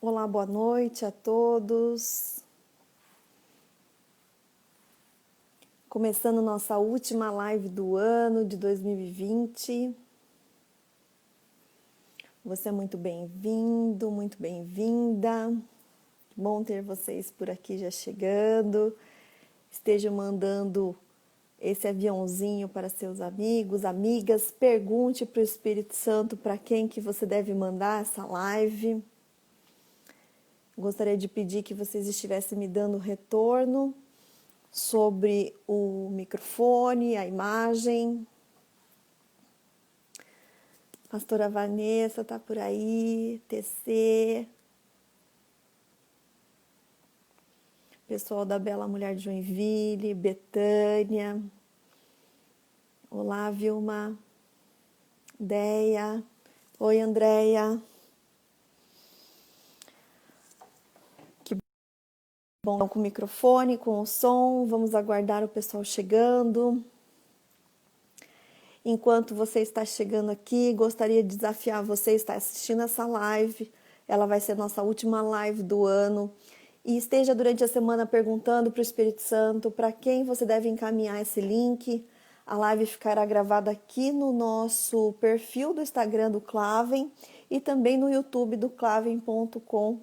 Olá, boa noite a todos. Começando nossa última live do ano de 2020. Você é muito bem-vindo, muito bem-vinda. Bom ter vocês por aqui já chegando. Esteja mandando esse aviãozinho para seus amigos, amigas. Pergunte para o Espírito Santo para quem que você deve mandar essa live. Gostaria de pedir que vocês estivessem me dando retorno sobre o microfone, a imagem. Pastora Vanessa está por aí, TC. Pessoal da Bela Mulher de Joinville, Betânia. Olá, Vilma. Deia. Oi, Andréia. Que bom com o microfone, com o som. Vamos aguardar o pessoal chegando. Enquanto você está chegando aqui, gostaria de desafiar você a estar assistindo essa live. Ela vai ser nossa última live do ano. E esteja durante a semana perguntando para o Espírito Santo para quem você deve encaminhar esse link. A live ficará gravada aqui no nosso perfil do Instagram do Claven e também no YouTube do claven.com,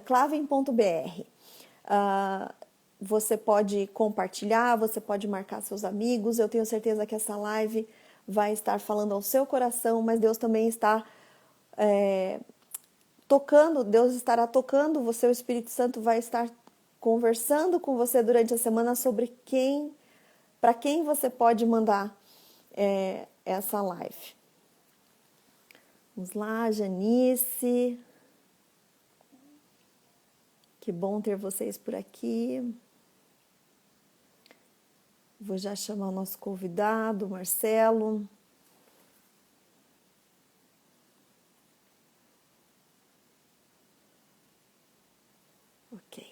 claven.br. Você pode compartilhar, você pode marcar seus amigos. Eu tenho certeza que essa live vai estar falando ao seu coração, mas Deus também está tocando, Deus estará tocando você, o Espírito Santo vai estar conversando com você durante a semana sobre para quem você pode mandar essa live. Vamos lá, Janice. Que bom ter vocês por aqui. Vou já chamar o nosso convidado, Marcelo. Ok.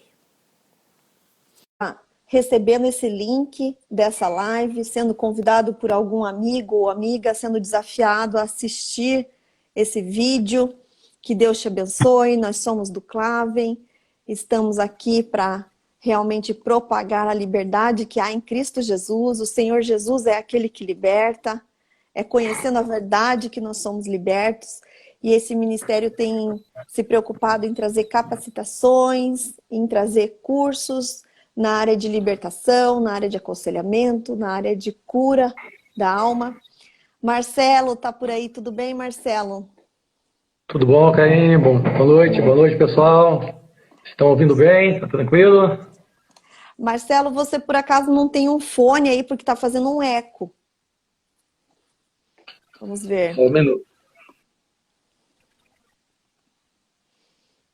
Recebendo esse link dessa live, sendo convidado por algum amigo ou amiga, sendo desafiado a assistir esse vídeo. Que Deus te abençoe. Nós somos do Claven. Estamos aqui para realmente propagar a liberdade que há em Cristo Jesus. O Senhor Jesus é aquele que liberta. É conhecendo a verdade que nós somos libertos. E esse ministério tem se preocupado em trazer capacitações, em trazer cursos na área de libertação, na área de aconselhamento, na área de cura da alma. Marcelo, tá por aí? Tudo bem, Marcelo? Tudo bom, Karine? Boa noite, pessoal. Estão ouvindo bem? Tá tranquilo? Marcelo, você por acaso não tem um fone aí porque tá fazendo um eco? Vamos ver. Só um minuto.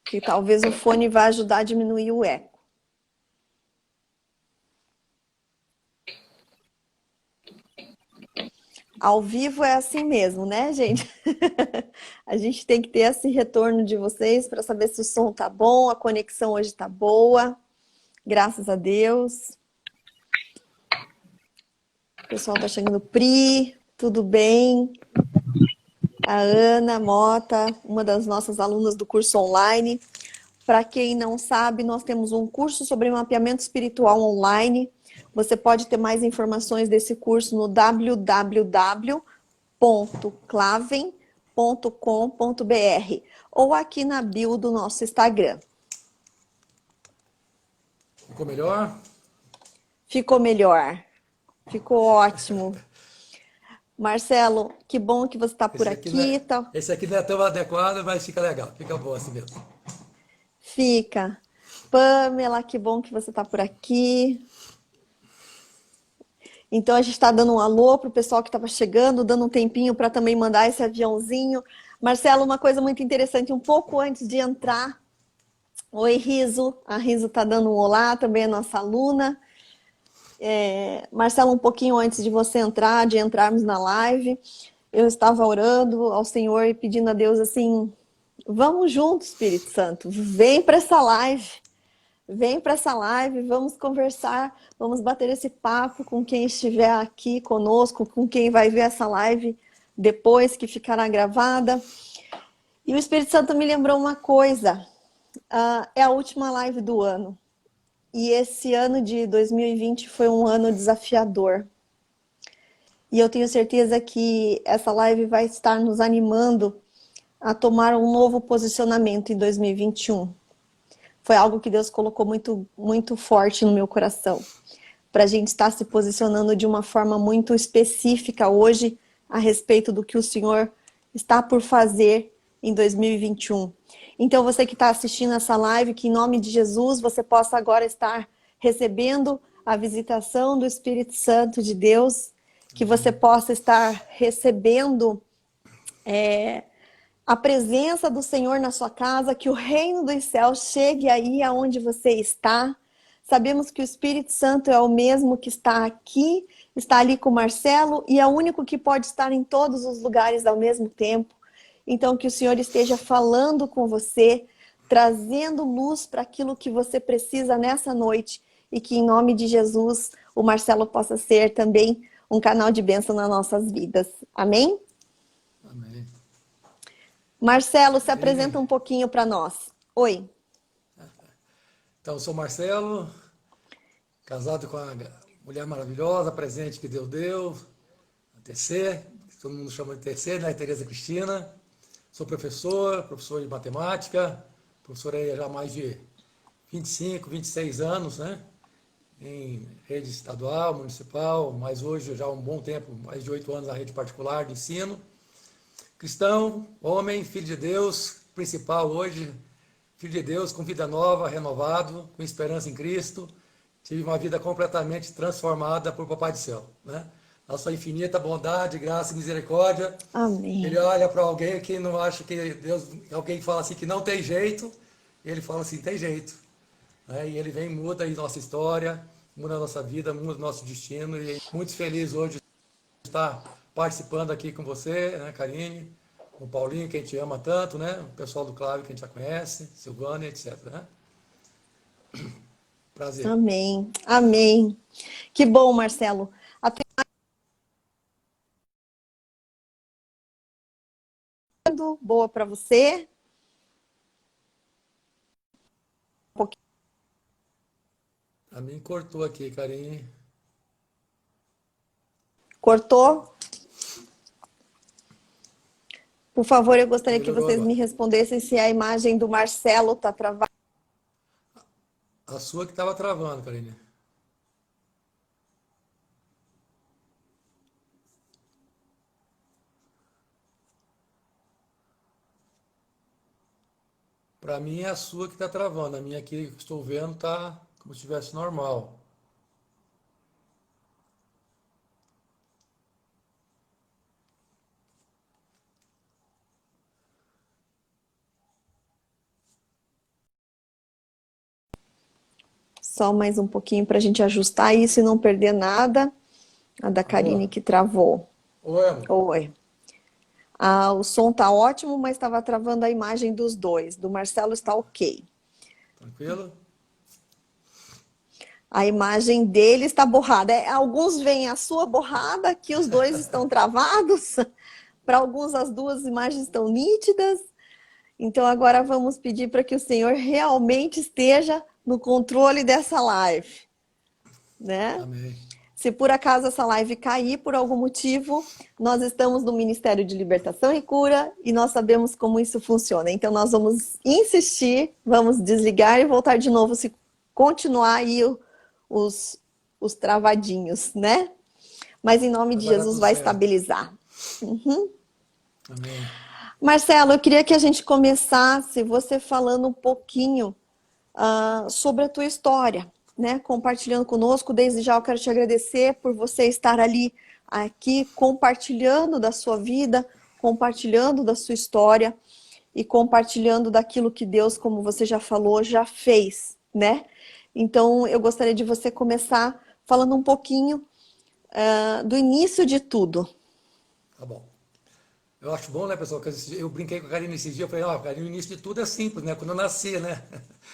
Que talvez o fone vá ajudar a diminuir o eco. Ao vivo é assim mesmo, né, gente? A gente tem que ter esse retorno de vocês para saber se o som tá bom, a conexão hoje tá boa. Graças a Deus. O pessoal tá chegando. Pri, tudo bem? A Ana Mota, uma das nossas alunas do curso online. Para quem não sabe, nós temos um curso sobre mapeamento espiritual online. Você pode ter mais informações desse curso no www.claven.com.br ou aqui na bio do nosso Instagram. Ficou melhor? Ficou melhor. Ficou ótimo. Marcelo, que bom que você está por aqui. Esse aqui não é tão adequado, mas fica legal. Fica bom assim mesmo. Fica. Pamela, que bom que você está por aqui. Então a gente está dando um alô para o pessoal que estava chegando, dando um tempinho para também mandar esse aviãozinho. Marcelo, uma coisa muito interessante, um pouco antes de entrar. Oi, Riso. A Riso está dando um olá, também é nossa aluna. Marcelo, um pouquinho antes de você entrar, de entrarmos na live, eu estava orando ao Senhor e pedindo a Deus assim, vamos juntos, Espírito Santo, vem para essa live. Vem para essa live, vamos conversar, vamos bater esse papo com quem estiver aqui conosco, com quem vai ver essa live depois que ficará gravada. E o Espírito Santo me lembrou uma coisa. É a última live do ano. E esse ano de 2020 foi um ano desafiador. E eu tenho certeza que essa live vai estar nos animando a tomar um novo posicionamento em 2021. Foi algo que Deus colocou muito, muito forte no meu coração, para a gente estar se posicionando de uma forma muito específica hoje a respeito do que o Senhor está por fazer em 2021. Então, você que está assistindo essa live, que em nome de Jesus você possa agora estar recebendo a visitação do Espírito Santo de Deus, que você possa estar recebendo a presença do Senhor na sua casa, que o reino dos céus chegue aí aonde você está. Sabemos que o Espírito Santo é o mesmo que está aqui, está ali com o Marcelo e é o único que pode estar em todos os lugares ao mesmo tempo. Então, que o Senhor esteja falando com você, trazendo luz para aquilo que você precisa nessa noite e que, em nome de Jesus, o Marcelo possa ser também um canal de bênção nas nossas vidas. Amém? Amém. Marcelo, se apresenta um pouquinho para nós. Oi. Então, eu sou Marcelo, casado com a mulher maravilhosa, presente que Deus deu, a TC, que todo mundo chama de TC, né? Tereza Cristina. Sou professor de matemática, professor aí já há mais de 25, 26 anos, né? Em rede estadual, municipal, mas hoje já há um bom tempo, mais de 8 anos na rede particular de ensino. Cristão, homem, filho de Deus, principal hoje, filho de Deus, com vida nova, renovado, com esperança em Cristo. Tive uma vida completamente transformada por Papai do Céu, né? Na sua infinita bondade, graça e misericórdia. Amém. Ele olha para alguém que não acha que Deus, alguém fala assim que não tem jeito, ele fala assim, tem jeito. Né? E ele vem, muda a nossa história, muda a nossa vida, muda o nosso destino. E muito feliz hoje de estar participando aqui com você, né, Karine, com o Paulinho, que a gente ama tanto, né? O pessoal do Clave que a gente já conhece, Silvana, etc. Né? Prazer. Amém. Amém. Que bom, Marcelo. A tua imagem boa para você. Um pouquinho. A mim cortou aqui, Karine. Cortou? Por favor, eu gostaria que Melhorou vocês agora. me respondessem se a imagem do Marcelo está travada. A sua que estava travando, Karine. Para mim é a sua que está travando. A minha aqui que estou vendo está como se estivesse normal. Só mais um pouquinho para a gente ajustar isso e não perder nada. A da Karine Amor? que travou. Oi, amor. Oi. O som tá ótimo, mas estava travando a imagem dos dois. Do Marcelo está ok. Tranquilo? A imagem dele está borrada. Alguns veem a sua borrada, que os dois estão travados. Para alguns, as duas imagens estão nítidas. Então, agora vamos pedir para que o Senhor realmente esteja no controle dessa live, né? Amém. Se por acaso essa live cair por algum motivo, nós estamos no Ministério de Libertação e Cura e nós sabemos como isso funciona. Então, nós vamos insistir, vamos desligar e voltar de novo se continuar aí os travadinhos, né? Mas em nome de Vai dar Jesus tudo vai certo. estabilizar. Uhum. Amém. Marcelo, eu queria que a gente começasse você falando um pouquinho sobre a tua história, né? Compartilhando conosco. Desde já eu quero te agradecer por você estar aqui compartilhando da sua vida, compartilhando da sua história e compartilhando daquilo que Deus, como você já falou, já fez, né? Então, eu gostaria de você começar falando um pouquinho do início de tudo. Tá bom. Eu acho bom, né, pessoal, que eu brinquei com a Karine esses dias, eu falei, ó, Karine, o início de tudo é simples, né? Quando eu nasci, né?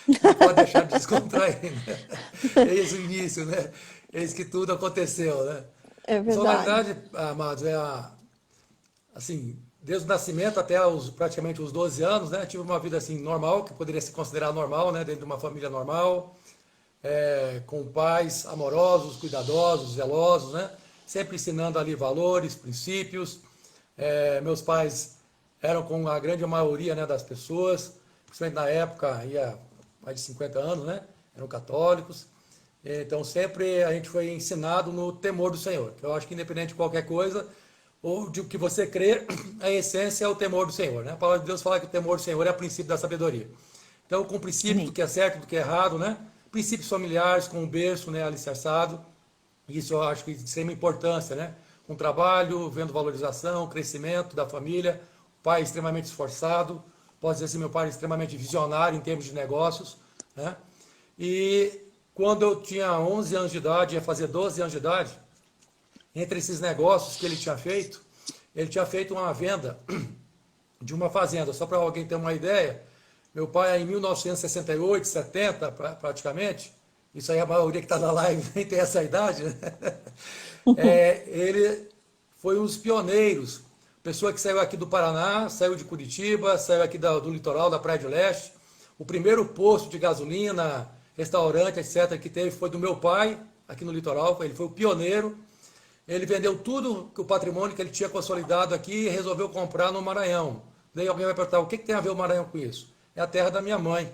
Não pode deixar de descontrair, né? Eis o início, né? Eis que tudo aconteceu, né? É Só, na verdade. verdade, amados, assim, desde o nascimento até praticamente os 12 anos, né? Tive uma vida assim normal, que poderia se considerar normal, né? Dentro de uma família normal, com pais amorosos, cuidadosos, zelosos, né? Sempre ensinando ali valores, princípios. Meus pais eram com a grande maioria, né, das pessoas, principalmente na época, ia mais de 50 anos, né? Eram católicos. Então sempre a gente foi ensinado no temor do Senhor, que eu acho que independente de qualquer coisa, ou de que você crê, a essência é o temor do Senhor, né? A palavra de Deus fala que o temor do Senhor é o princípio da sabedoria. Então, com princípios do Amém. que é certo, do que é errado, né? Princípios familiares, com um berço, né, alicerçado. Isso eu acho que de extrema importância, né? Com trabalho, vendo valorização, crescimento da família, pai extremamente esforçado, posso dizer assim, meu pai extremamente visionário em termos de negócios, né? E quando eu tinha 11 anos de idade, ia fazer 12 anos de idade, entre esses negócios que ele tinha feito uma venda de uma fazenda. Só para alguém ter uma ideia, meu pai, em 1968, 70, praticamente, isso aí a maioria que está na live nem tem essa idade, né? Ele foi um dos pioneiros, pessoa que saiu aqui do Paraná, saiu de Curitiba, saiu aqui do litoral, da Praia de Leste. O primeiro posto de gasolina, restaurante, etc., que teve foi do meu pai, aqui no litoral. Ele foi o pioneiro. Ele vendeu tudo que o patrimônio que ele tinha consolidado aqui e resolveu comprar no Maranhão. Daí alguém vai perguntar, o que tem a ver o Maranhão com isso? É a terra da minha mãe.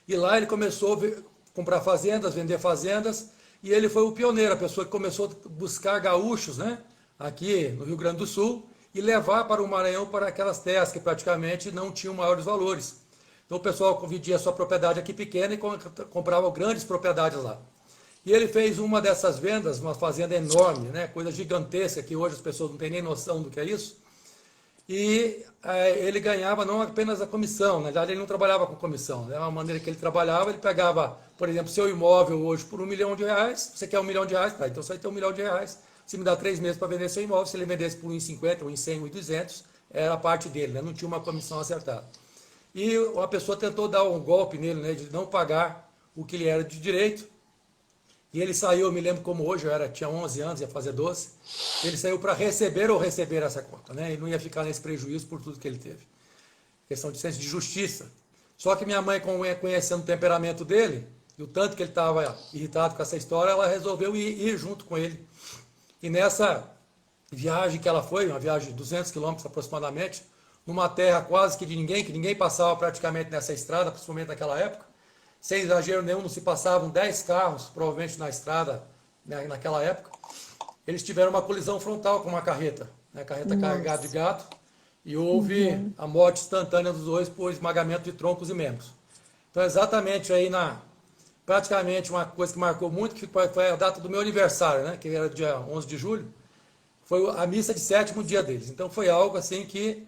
E lá ele começou a comprar fazendas, vender fazendas, e ele foi o pioneiro, a pessoa que começou a buscar gaúchos, né, aqui no Rio Grande do Sul, e levar para o Maranhão para aquelas terras que praticamente não tinham maiores valores. Então o pessoal vendia sua propriedade aqui pequena e comprava grandes propriedades lá. E ele fez uma dessas vendas, uma fazenda enorme, né, coisa gigantesca, que hoje as pessoas não têm nem noção do que é isso. E ele ganhava não apenas a comissão, na verdade ele não trabalhava com comissão, né? A maneira que ele trabalhava, ele pegava, por exemplo, seu imóvel hoje por R$ 1 milhão, você quer R$ 1 milhão, tá, então você vai ter R$ 1 milhão, você me dá 3 meses para vender seu imóvel, se ele vendesse por R$ 1,50, R$ 1,100, R$ 1,200, era a parte dele, né? Não tinha uma comissão acertada. E uma pessoa tentou dar um golpe nele, né, de não pagar o que lhe era de direito, e ele saiu, eu me lembro como hoje, tinha 11 anos, ia fazer 12, ele saiu para receber essa conta, né? E não ia ficar nesse prejuízo por tudo que ele teve. Questão de senso de justiça. Só que minha mãe, conhecendo o temperamento dele, e o tanto que ele estava irritado com essa história, ela resolveu ir junto com ele. E nessa viagem que ela foi, uma viagem de 200 quilômetros aproximadamente, numa terra quase que que ninguém passava praticamente nessa estrada, principalmente naquela época, sem exagero nenhum, não se passavam 10 carros, provavelmente, na estrada, né, naquela época. Eles tiveram uma colisão frontal com uma carreta, né, carreta carregada de gado, e houve a morte instantânea dos dois por esmagamento de troncos e membros. Então, exatamente aí praticamente uma coisa que marcou muito, que foi a data do meu aniversário, né, que era dia 11 de julho, foi a missa de 7º dia deles. Então, foi algo assim que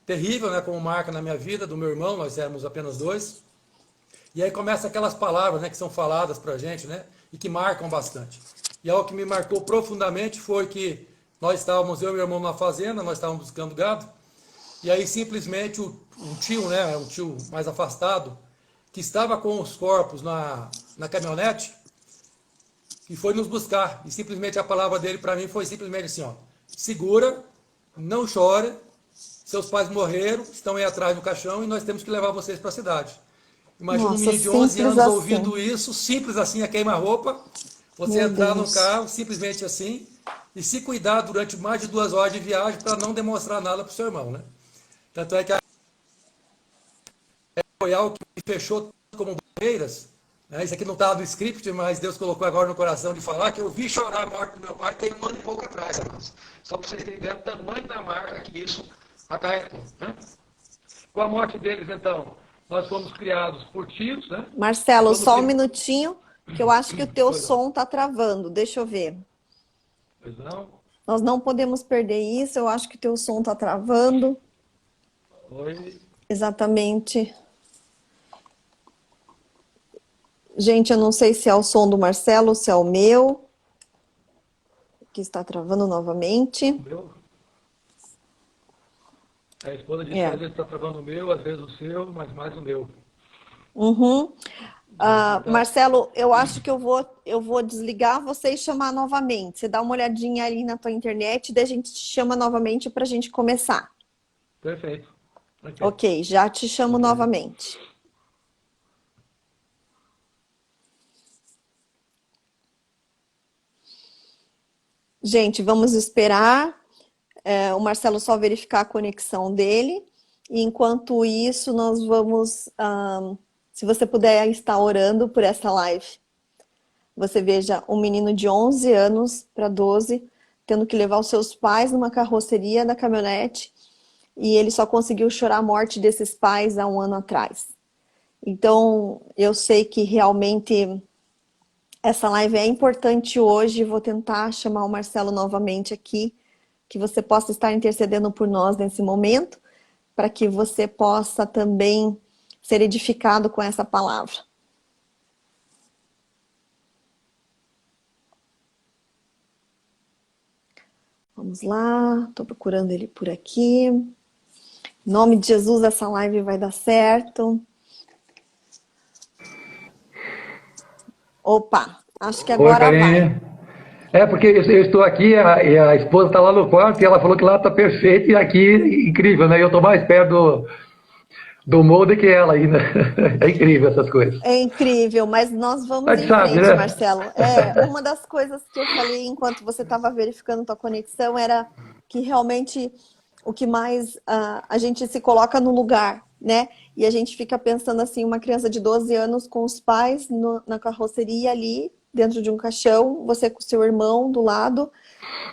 terrível, né, como marca na minha vida, do meu irmão, nós éramos apenas dois. E aí começa aquelas palavras, né, que são faladas para a gente, né, e que marcam bastante. E algo que me marcou profundamente foi que nós estávamos, eu e meu irmão, na fazenda, nós estávamos buscando gado, e aí simplesmente um tio, né, um tio mais afastado, que estava com os corpos na caminhonete, e foi nos buscar. E simplesmente a palavra dele para mim foi simplesmente assim, ó, segura, não chore, seus pais morreram, estão aí atrás no caixão e nós temos que levar vocês para a cidade. Imagina um Nossa, menino de 11 simples anos assim. ouvindo isso, simples assim, a queima-roupa, você Meu entrar no Deus. carro, simplesmente assim, e se cuidar durante mais de 2 horas de viagem para não demonstrar nada para o seu irmão, né? Tanto é que foi algo que me fechou como barreiras, né? Isso aqui não estava no script, mas Deus colocou agora no coração de falar que eu vi chorar a morte do meu pai tem 1 ano e pouco atrás, irmãos. Só para vocês terem ideia do tamanho da marca que isso acarretou, né? Com a morte deles, então, nós fomos criados por tios, né? E Marcelo, quando só um minutinho, que eu acho que o teu Pois não. som tá travando. Deixa eu ver. Pois não. Nós não podemos perder isso. Eu acho que o teu som tá travando. Oi. Exatamente. Gente, eu não sei se é o som do Marcelo ou se é o meu, que está travando novamente. Meu. A esposa disse que É. às vezes está travando o meu, às vezes o seu, mas mais o meu. Uhum. Então, Marcelo, eu acho que eu vou desligar você e chamar novamente. Você dá uma olhadinha ali na tua internet e daí a gente te chama novamente para a gente começar. Perfeito. Ok. Ok, já te chamo Ok. novamente. Gente, vamos esperar o Marcelo só verificar a conexão dele. E enquanto isso, nós vamos, se você puder estar orando por essa live. Você veja um menino de 11 anos para 12, tendo que levar os seus pais numa carroceria da caminhonete, e ele só conseguiu chorar a morte desses pais há um ano atrás. Então, eu sei que realmente essa live é importante hoje. Vou tentar chamar o Marcelo novamente aqui, que você possa estar intercedendo por nós nesse momento, para que você possa também ser edificado com essa palavra. Vamos lá, estou procurando ele por aqui. Em nome de Jesus, essa live vai dar certo. Opa, acho que Oi, agora vai. Karine. Porque eu estou aqui e a esposa está lá no quarto e ela falou que lá está perfeito e aqui incrível, né? Eu estou mais perto do molde que ela ainda. É incrível essas coisas. É incrível, mas nós vamos A em gente sabe, frente, né? Marcelo. Uma das coisas que eu falei enquanto você estava verificando tua conexão era que realmente o que mais a gente se coloca no lugar, né? E a gente fica pensando assim, uma criança de 12 anos com os pais na carroceria ali, dentro de um caixão, você com seu irmão do lado,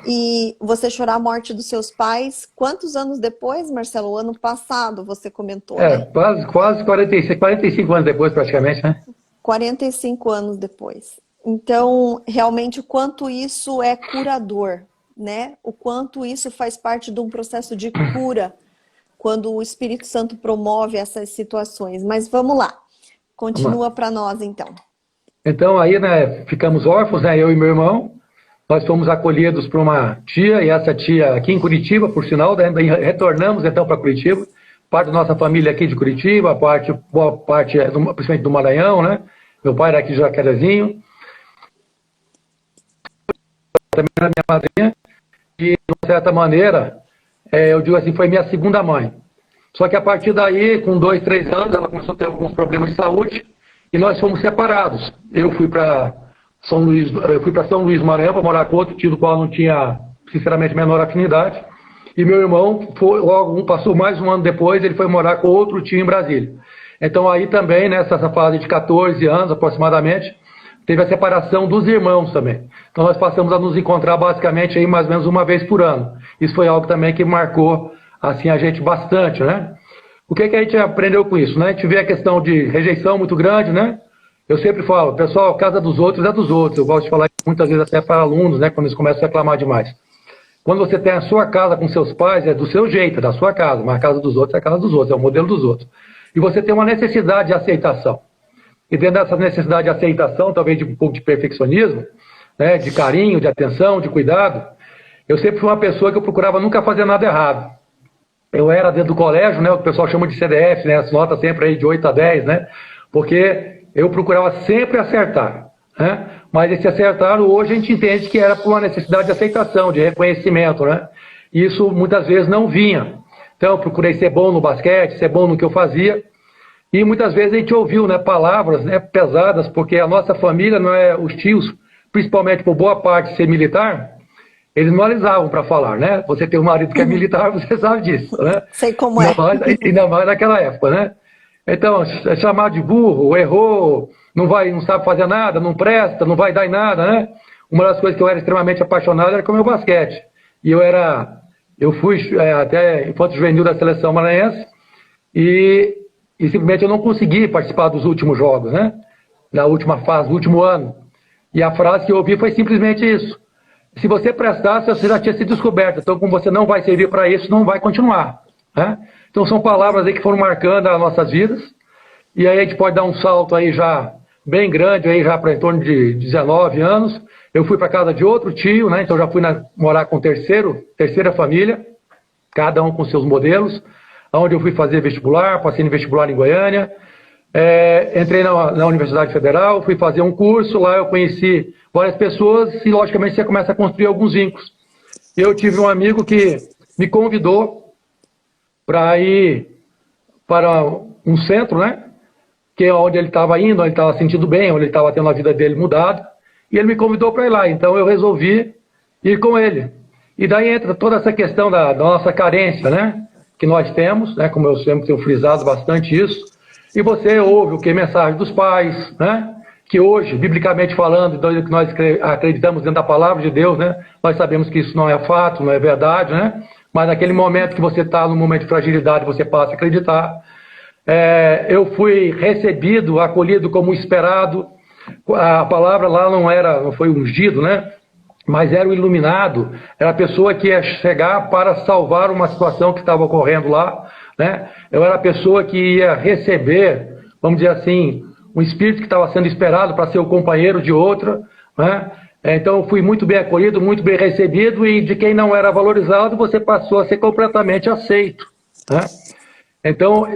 e você chorar a morte dos seus pais. Quantos anos depois, Marcelo? O ano passado, você comentou, né? Quase 45 anos depois, praticamente, né? 45 anos depois. Então, realmente, o quanto isso é curador, né? O quanto isso faz parte de um processo de cura, quando o Espírito Santo promove essas situações. Mas vamos lá. Continua para nós, então. Então aí, né, ficamos órfãos, né, eu e meu irmão. Nós fomos acolhidos por uma tia, e essa tia aqui em Curitiba, por sinal, né, retornamos então para Curitiba. Parte da nossa família aqui de Curitiba, boa parte principalmente do Maranhão, né? Meu pai era aqui de Jacarezinho. Também era minha madrinha. E, de uma certa maneira, eu digo assim, foi minha segunda mãe. Só que a partir daí, com 2, 3 anos, ela começou a ter alguns problemas de saúde e nós fomos separados. Eu fui para São Luís do Maranhão para morar com outro tio do qual eu não tinha, sinceramente, menor afinidade. E meu irmão, passou mais um ano depois, ele foi morar com outro tio em Brasília. Então aí também, nessa fase de 14 anos aproximadamente, teve a separação dos irmãos também. Então nós passamos a nos encontrar basicamente aí mais ou menos uma vez por ano. Isso foi algo também que marcou assim a gente bastante, né? O que a gente aprendeu com isso, né? A gente vê a questão de rejeição muito grande, né? Eu sempre falo, pessoal, casa dos outros é dos outros. Eu gosto de falar muitas vezes até para alunos, né? Quando eles começam a reclamar demais. Quando você tem a sua casa com seus pais, é do seu jeito, é da sua casa. Mas a casa dos outros é a casa dos outros, é o modelo dos outros. E você tem uma necessidade de aceitação. E dentro dessa necessidade de aceitação, talvez de um pouco de perfeccionismo, né? De carinho, de atenção, de cuidado, eu sempre fui uma pessoa que eu procurava nunca fazer nada errado. Eu era dentro do colégio, né, o que o pessoal chama de CDF, né, as notas sempre aí de 8 a 10, né, porque eu procurava sempre acertar, né, mas esse acertar hoje a gente entende que era por uma necessidade de aceitação, de reconhecimento, né, e isso muitas vezes não vinha. Então eu procurei ser bom no basquete, ser bom no que eu fazia, e muitas vezes a gente ouviu, né, palavras, né, pesadas, porque a nossa família, não é, os tios, principalmente por boa parte ser militar, eles não alisavam para falar, né? Você tem um marido que é militar, você sabe disso, né? Sei como é. Ainda mais naquela época, né? Então, chamar de burro, errou, não sabe fazer nada, não presta, não vai dar em nada, né? Uma das coisas que eu era extremamente apaixonado era com o meu basquete. E eu fui até infanto juvenil da seleção maranhense e simplesmente eu não consegui participar dos últimos jogos, né? Da última fase, do último ano. E a frase que eu ouvi foi simplesmente isso. Se você prestasse, você já tinha sido descoberto. Então, como você não vai servir para isso, não vai continuar, né? Então, são palavras aí que foram marcando as nossas vidas. E aí a gente pode dar um salto aí já bem grande, aí já para em torno de 19 anos. Eu fui para casa de outro tio, né? Então, já fui morar com terceira família, cada um com seus modelos. Onde eu fui fazer vestibular, passei no vestibular em Goiânia. Entrei na Universidade Federal, fui fazer um curso, lá eu conheci várias pessoas e, logicamente, você começa a construir alguns vínculos. Eu tive um amigo que me convidou para ir para um centro, né? Que é onde ele estava indo, onde ele estava se sentindo bem, onde ele estava tendo a vida dele mudada, e ele me convidou para ir lá, então eu resolvi ir com ele. E daí entra toda essa questão da nossa carência, né? Que nós temos, né? Como eu sempre tenho frisado bastante isso, e você ouve o que? Mensagem dos pais, né? Que hoje, biblicamente falando, que nós acreditamos dentro da palavra de Deus, né? Nós sabemos que isso não é fato, não é verdade, né? Mas naquele momento que você está num momento de fragilidade, você passa a acreditar. Eu fui recebido, acolhido como esperado. A palavra lá não foi ungido, né? Mas era o iluminado, era a pessoa que ia chegar para salvar uma situação que estava ocorrendo lá, né? Eu era a pessoa que ia receber, vamos dizer assim, um espírito que estava sendo esperado para ser o companheiro de outra, né? Então eu fui muito bem acolhido, muito bem recebido, e de quem não era valorizado, você passou a ser completamente aceito, né? Então,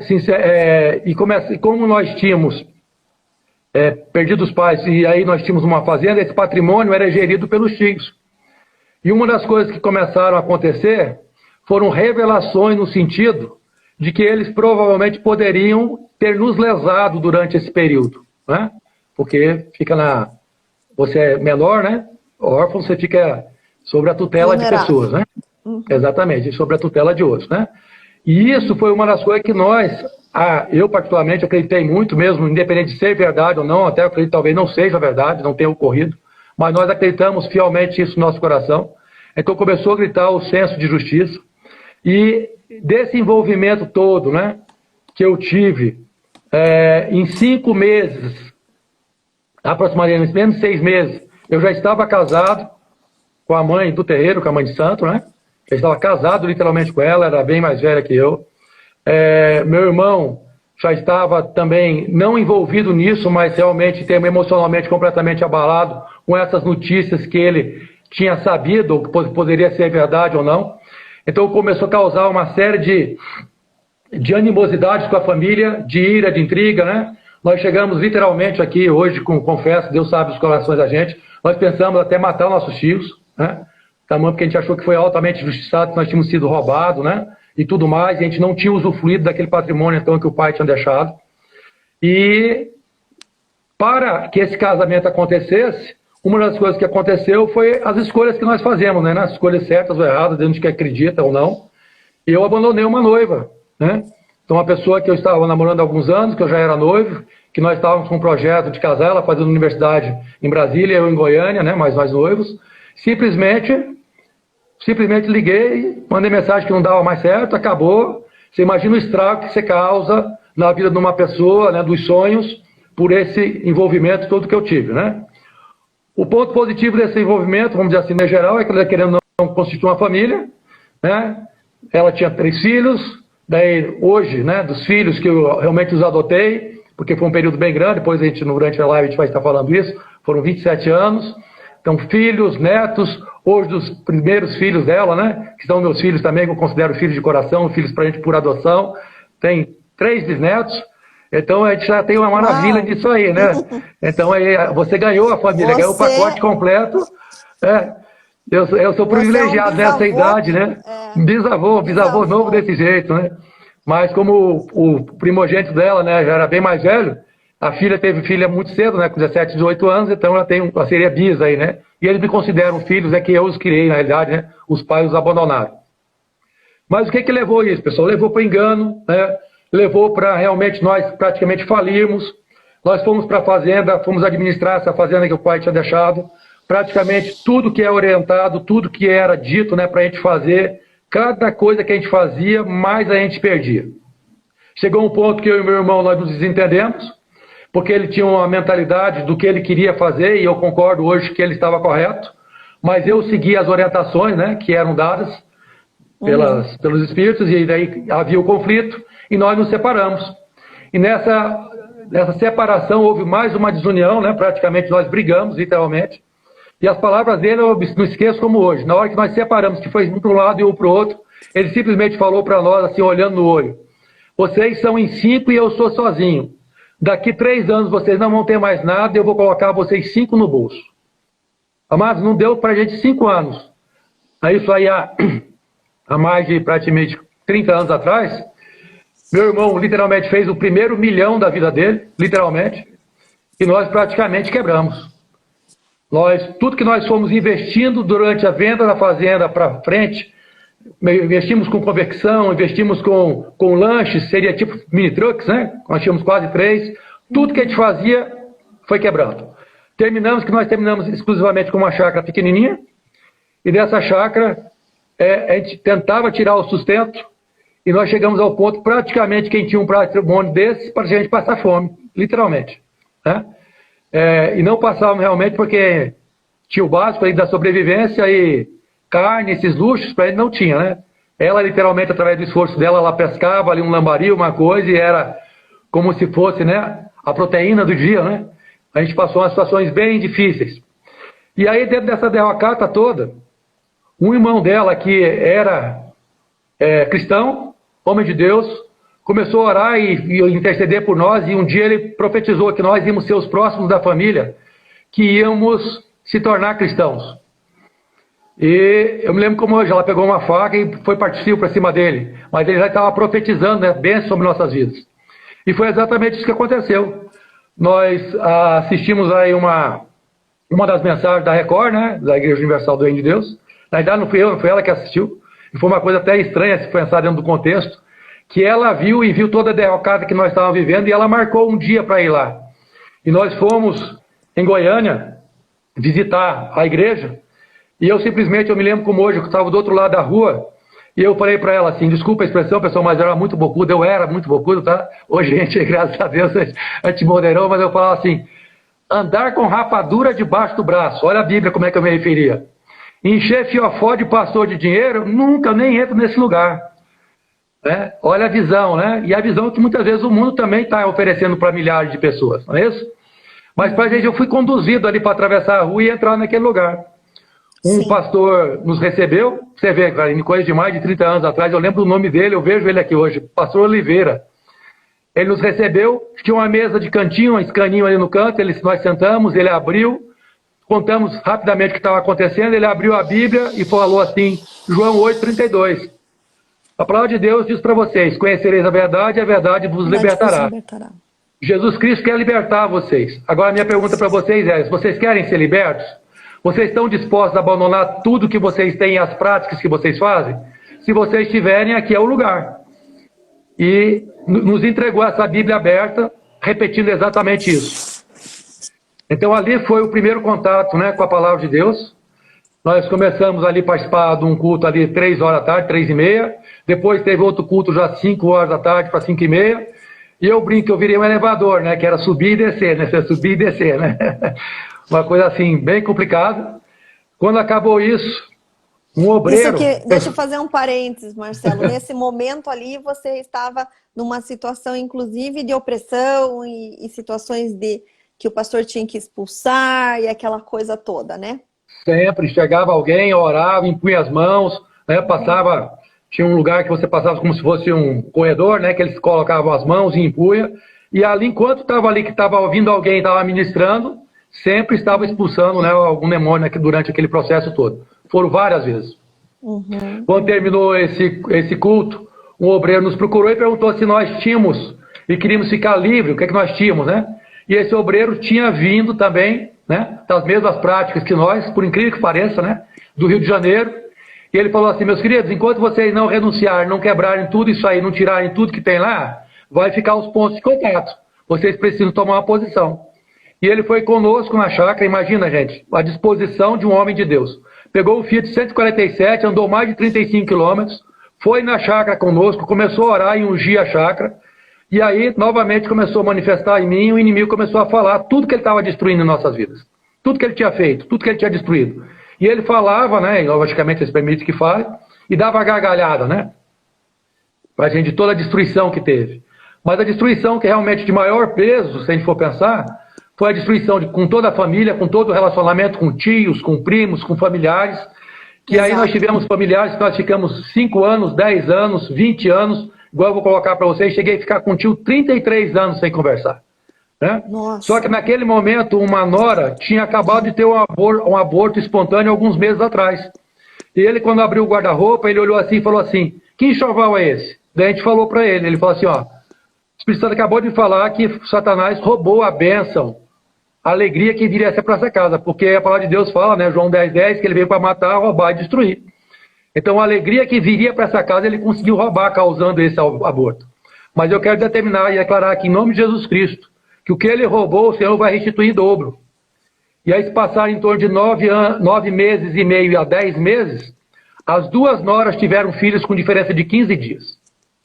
como nós tínhamos perdido os pais, e aí nós tínhamos uma fazenda, esse patrimônio era gerido pelos tios. E uma das coisas que começaram a acontecer foram revelações no sentido de que eles provavelmente poderiam ter nos lesado durante esse período, né? Porque você é menor, né? Órfão, você fica sobre a tutela de pessoas, né? Exatamente, sobre a tutela de outros, né? E isso foi uma das coisas que eu particularmente acreditei muito mesmo, independente de ser verdade ou não, até eu acredito que talvez não seja verdade, não tenha ocorrido, mas nós acreditamos fielmente isso no nosso coração. Então começou a gritar o senso de justiça, e desse envolvimento todo, né, que eu tive, em 5 meses, aproximadamente menos de 6 meses, eu já estava casado com a mãe do terreiro, com a mãe de santo, né? Eu estava casado literalmente com ela, era bem mais velha que eu. Meu irmão já estava também não envolvido nisso, mas realmente emocionalmente completamente abalado com essas notícias que ele tinha sabido, ou que poderia ser verdade ou não. Então começou a causar uma série de animosidades com a família, de ira, de intriga, né? Nós chegamos literalmente aqui hoje, confesso, Deus sabe os corações da gente, nós pensamos até matar nossos filhos, né? Tamanho porque a gente achou que foi altamente injustiçado, que nós tínhamos sido roubados, né? E tudo mais, e a gente não tinha usufruído daquele patrimônio então que o pai tinha deixado. E para que esse casamento acontecesse, uma das coisas que aconteceu foi as escolhas que nós fazemos, né? As escolhas certas ou erradas, dentro de que acredita ou não. E eu abandonei uma noiva, né? Então uma pessoa que eu estava namorando há alguns anos, que eu já era noivo, que nós estávamos com um projeto de casar, ela fazendo universidade em Brasília, eu em Goiânia, né? Mas nós noivos. Simplesmente liguei, mandei mensagem que não dava mais certo, acabou. Você imagina o estrago que você causa na vida de uma pessoa, né, dos sonhos, por esse envolvimento todo que eu tive, né? O ponto positivo desse envolvimento, vamos dizer assim, no geral, é que ela querendo não constituir uma família, né? Ela tinha 3 filhos, daí hoje, né, dos filhos que eu realmente os adotei, porque foi um período bem grande, depois durante a live a gente vai estar falando isso, foram 27 anos. Então, filhos, netos, hoje dos primeiros filhos dela, né? Que são meus filhos também, que eu considero filhos de coração, filhos para a gente por adoção. Tem 3 bisnetos. Então, a gente já tem uma maravilha disso aí, né? Então, aí, você ganhou a família, ganhou o pacote completo. Eu sou privilegiado nessa idade, né? Bisavô novo desse jeito, né? Mas como o primogênito dela, né, já era bem mais velho, a filha teve filha muito cedo, né, com 17, 18 anos, então ela seria bis aí, né? E eles me consideram filhos, que eu os criei, na realidade, né? Os pais os abandonaram. Mas o que levou isso, pessoal? Levou para engano, né? Levou para realmente nós praticamente falirmos. Nós fomos para a fazenda, fomos administrar essa fazenda que o pai tinha deixado. Praticamente tudo que é orientado, tudo que era dito, né, para a gente fazer, cada coisa que a gente fazia, mais a gente perdia. Chegou um ponto que eu e meu irmão, nós nos desentendemos, porque ele tinha uma mentalidade do que ele queria fazer, e eu concordo hoje que ele estava correto, mas eu segui as orientações, né, que eram dadas pelos espíritos, e daí havia o conflito, e nós nos separamos. E nessa separação houve mais uma desunião, né, praticamente nós brigamos, literalmente, e as palavras dele eu não esqueço como hoje. Na hora que nós separamos, que foi um para um lado e um para o outro, ele simplesmente falou para nós, assim, olhando no olho: vocês são em 5 e eu sou sozinho. daqui 3 anos vocês não vão ter mais nada, eu vou colocar vocês 5 no bolso. Amados, não deu para a gente 5 anos. Aí isso aí há mais de praticamente 30 anos atrás, meu irmão literalmente fez o primeiro milhão da vida dele, literalmente, e nós praticamente quebramos. Tudo que nós fomos investindo durante a venda da fazenda para frente, investimos com convecção, investimos com lanches, seria tipo mini trucks, né? Nós tínhamos quase 3. Tudo que a gente fazia foi quebrando. Nós terminamos exclusivamente com uma chácara pequenininha, e dessa chácara a gente tentava tirar o sustento, e nós chegamos ao ponto, praticamente, quem tinha um patrimônio desse, para a gente passar fome, literalmente. Né? E não passávamos realmente porque tinha o básico aí da sobrevivência e carne, esses luxos, para ele não tinha, né? Ela, literalmente, através do esforço dela, ela pescava ali um lambari, uma coisa, e era como se fosse, né, a proteína do dia, né? A gente passou umas situações bem difíceis. E aí, dentro dessa derrocata toda, um irmão dela, que era cristão, homem de Deus, começou a orar e interceder por nós, e um dia ele profetizou que nós íamos ser os próximos da família, que íamos se tornar cristãos. E eu me lembro como hoje, ela pegou uma faca e foi partir para cima dele, mas ele já estava profetizando, né, bênçãos sobre nossas vidas. E foi exatamente isso que aconteceu. Nós assistimos aí uma das mensagens da Record, né, da Igreja Universal do Reino de Deus. Na verdade, não fui eu, não foi ela que assistiu. E foi uma coisa até estranha se pensar dentro do contexto, que ela viu toda a derrocada que nós estávamos vivendo, e ela marcou um dia para ir lá. E nós fomos em Goiânia visitar a igreja, e eu me lembro como hoje, eu estava do outro lado da rua, e eu falei para ela assim, desculpa a expressão, pessoal, mas eu era muito bocudo, tá? Hoje, gente, graças a Deus, a gente moderou, mas eu falava assim, andar com rapadura debaixo do braço, olha a Bíblia como é que eu me referia. Encher fiofó de pastor de dinheiro, nunca, nem entro nesse lugar. Né? Olha a visão, né? E a visão que muitas vezes o mundo também está oferecendo para milhares de pessoas, não é isso? Mas para a gente, eu fui conduzido ali para atravessar a rua e entrar naquele lugar. Um pastor nos recebeu, você vê, cara, em coisa de mais de 30 anos atrás, eu lembro o nome dele, eu vejo ele aqui hoje, pastor Oliveira. Ele nos recebeu, tinha uma mesa de cantinho, um escaninho ali no canto, nós sentamos, ele abriu, contamos rapidamente o que estava acontecendo, ele abriu a Bíblia e falou assim, João 8,32. A palavra de Deus diz para vocês, conhecereis a verdade vos libertará. Jesus Cristo quer libertar vocês. Agora a minha pergunta para vocês é, vocês querem ser libertos? Vocês estão dispostos a abandonar tudo que vocês têm e as práticas que vocês fazem? Se vocês estiverem, aqui é o lugar. E nos entregou essa Bíblia aberta, repetindo exatamente isso. Então ali foi o primeiro contato, né, com a palavra de Deus. Nós começamos ali a participar de um culto ali 3 horas da tarde, 3h30. Depois teve outro culto já 5 horas da tarde para 5h30. E eu brinco que eu virei um elevador, né, que era subir e descer, né, subir e descer, né. Uma coisa assim, bem complicada. Quando acabou isso, um obreiro... Deixa eu fazer um parênteses, Marcelo. Nesse momento ali, você estava numa situação, inclusive, de opressão e situações que o pastor tinha que expulsar e aquela coisa toda, né? Sempre chegava alguém, orava, impunha as mãos, né, passava... Tinha um lugar que você passava como se fosse um corredor, né, que eles colocavam as mãos e impunha. E ali, enquanto estava ali, que estava ouvindo alguém, estava ministrando... sempre estava expulsando, né, algum demônio, né, durante aquele processo todo. Foram várias vezes. Quando terminou esse culto, um obreiro nos procurou e perguntou se nós tínhamos e queríamos ficar livre, o que é que nós tínhamos, né? E esse obreiro tinha vindo também, né, das mesmas práticas que nós, por incrível que pareça, né, do Rio de Janeiro. E ele falou assim, meus queridos, enquanto vocês não renunciarem, não quebrarem tudo isso aí, não tirarem tudo que tem lá, vai ficar os pontos de contato. Vocês precisam tomar uma posição. E ele foi conosco na chácara, imagina, gente, à disposição de um homem de Deus. Pegou o Fiat 147, andou mais de 35 quilômetros, foi na chácara conosco, começou a orar e ungir a chácara, e aí, novamente, começou a manifestar em mim, o inimigo começou a falar tudo que ele estava destruindo em nossas vidas. Tudo que ele tinha feito, tudo que ele tinha destruído. E ele falava, né, e logicamente eles permitem que fale, e dava gargalhada, né, pra gente, de toda a destruição que teve. Mas a destruição que realmente de maior peso, se a gente for pensar, foi a destruição com toda a família, com todo o relacionamento com tios, com primos, com familiares, que Exato. Aí nós tivemos familiares que nós ficamos 5 anos, 10 anos, 20 anos, igual eu vou colocar para vocês, cheguei a ficar com um tio 33 anos sem conversar. né? Nossa. Só que naquele momento, uma nora tinha acabado de ter um aborto espontâneo alguns meses atrás. E ele, quando abriu o guarda-roupa, ele olhou assim e falou assim, que enxoval é esse? Daí a gente falou para ele, ele falou assim, ó, o Espírito Santo acabou de falar que Satanás roubou a bênção, a alegria que viria a ser para essa casa, porque a palavra de Deus fala, né, João 10:10, que ele veio para matar, roubar e destruir. Então a alegria que viria para essa casa, ele conseguiu roubar, causando esse aborto. Mas eu quero determinar e declarar aqui, em nome de Jesus Cristo, que o que ele roubou, o Senhor vai restituir em dobro. E aí, se passar em torno de 9 meses e meio a 10 meses, as duas noras tiveram filhos com diferença de 15 dias.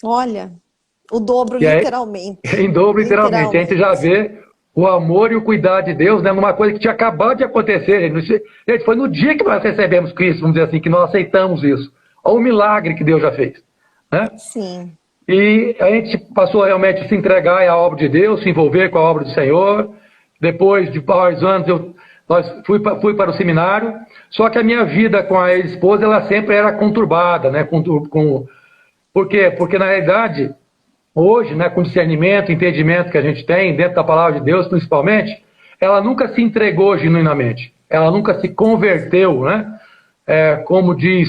Olha, o dobro, E aí, literalmente. em dobro, literalmente. A gente já vê o amor e o cuidado de Deus, né, numa coisa que tinha acabado de acontecer. Gente, foi no dia que nós recebemos Cristo, vamos dizer assim, que nós aceitamos isso. Olha o milagre que Deus já fez. Né? Sim. E a gente passou realmente a se entregar à obra de Deus, se envolver com a obra do Senhor. Depois de vários anos, fui para o seminário. Só que a minha vida com a ex-esposa, ela sempre era conturbada, né? Por quê? Porque, na realidade, hoje, né, com o discernimento, entendimento que a gente tem, dentro da palavra de Deus, principalmente, ela nunca se entregou genuinamente. Ela nunca se converteu, né? Como diz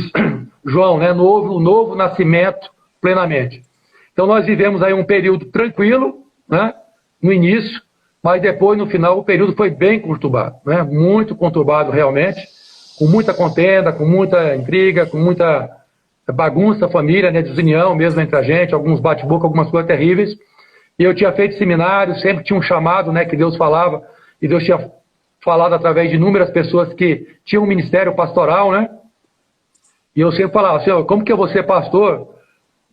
João, né? Novo nascimento plenamente. Então, nós vivemos aí um período tranquilo, né? No início, mas depois, no final, o período foi bem conturbado, né? Muito conturbado realmente, com muita contenda, com muita intriga, com muita bagunça, família, né? Desunião mesmo entre a gente, alguns bate-boca, algumas coisas terríveis. E eu tinha feito seminário, sempre tinha um chamado, né? Que Deus falava, e Deus tinha falado através de inúmeras pessoas que tinham um ministério pastoral, né? E eu sempre falava, Senhor, como que eu vou ser pastor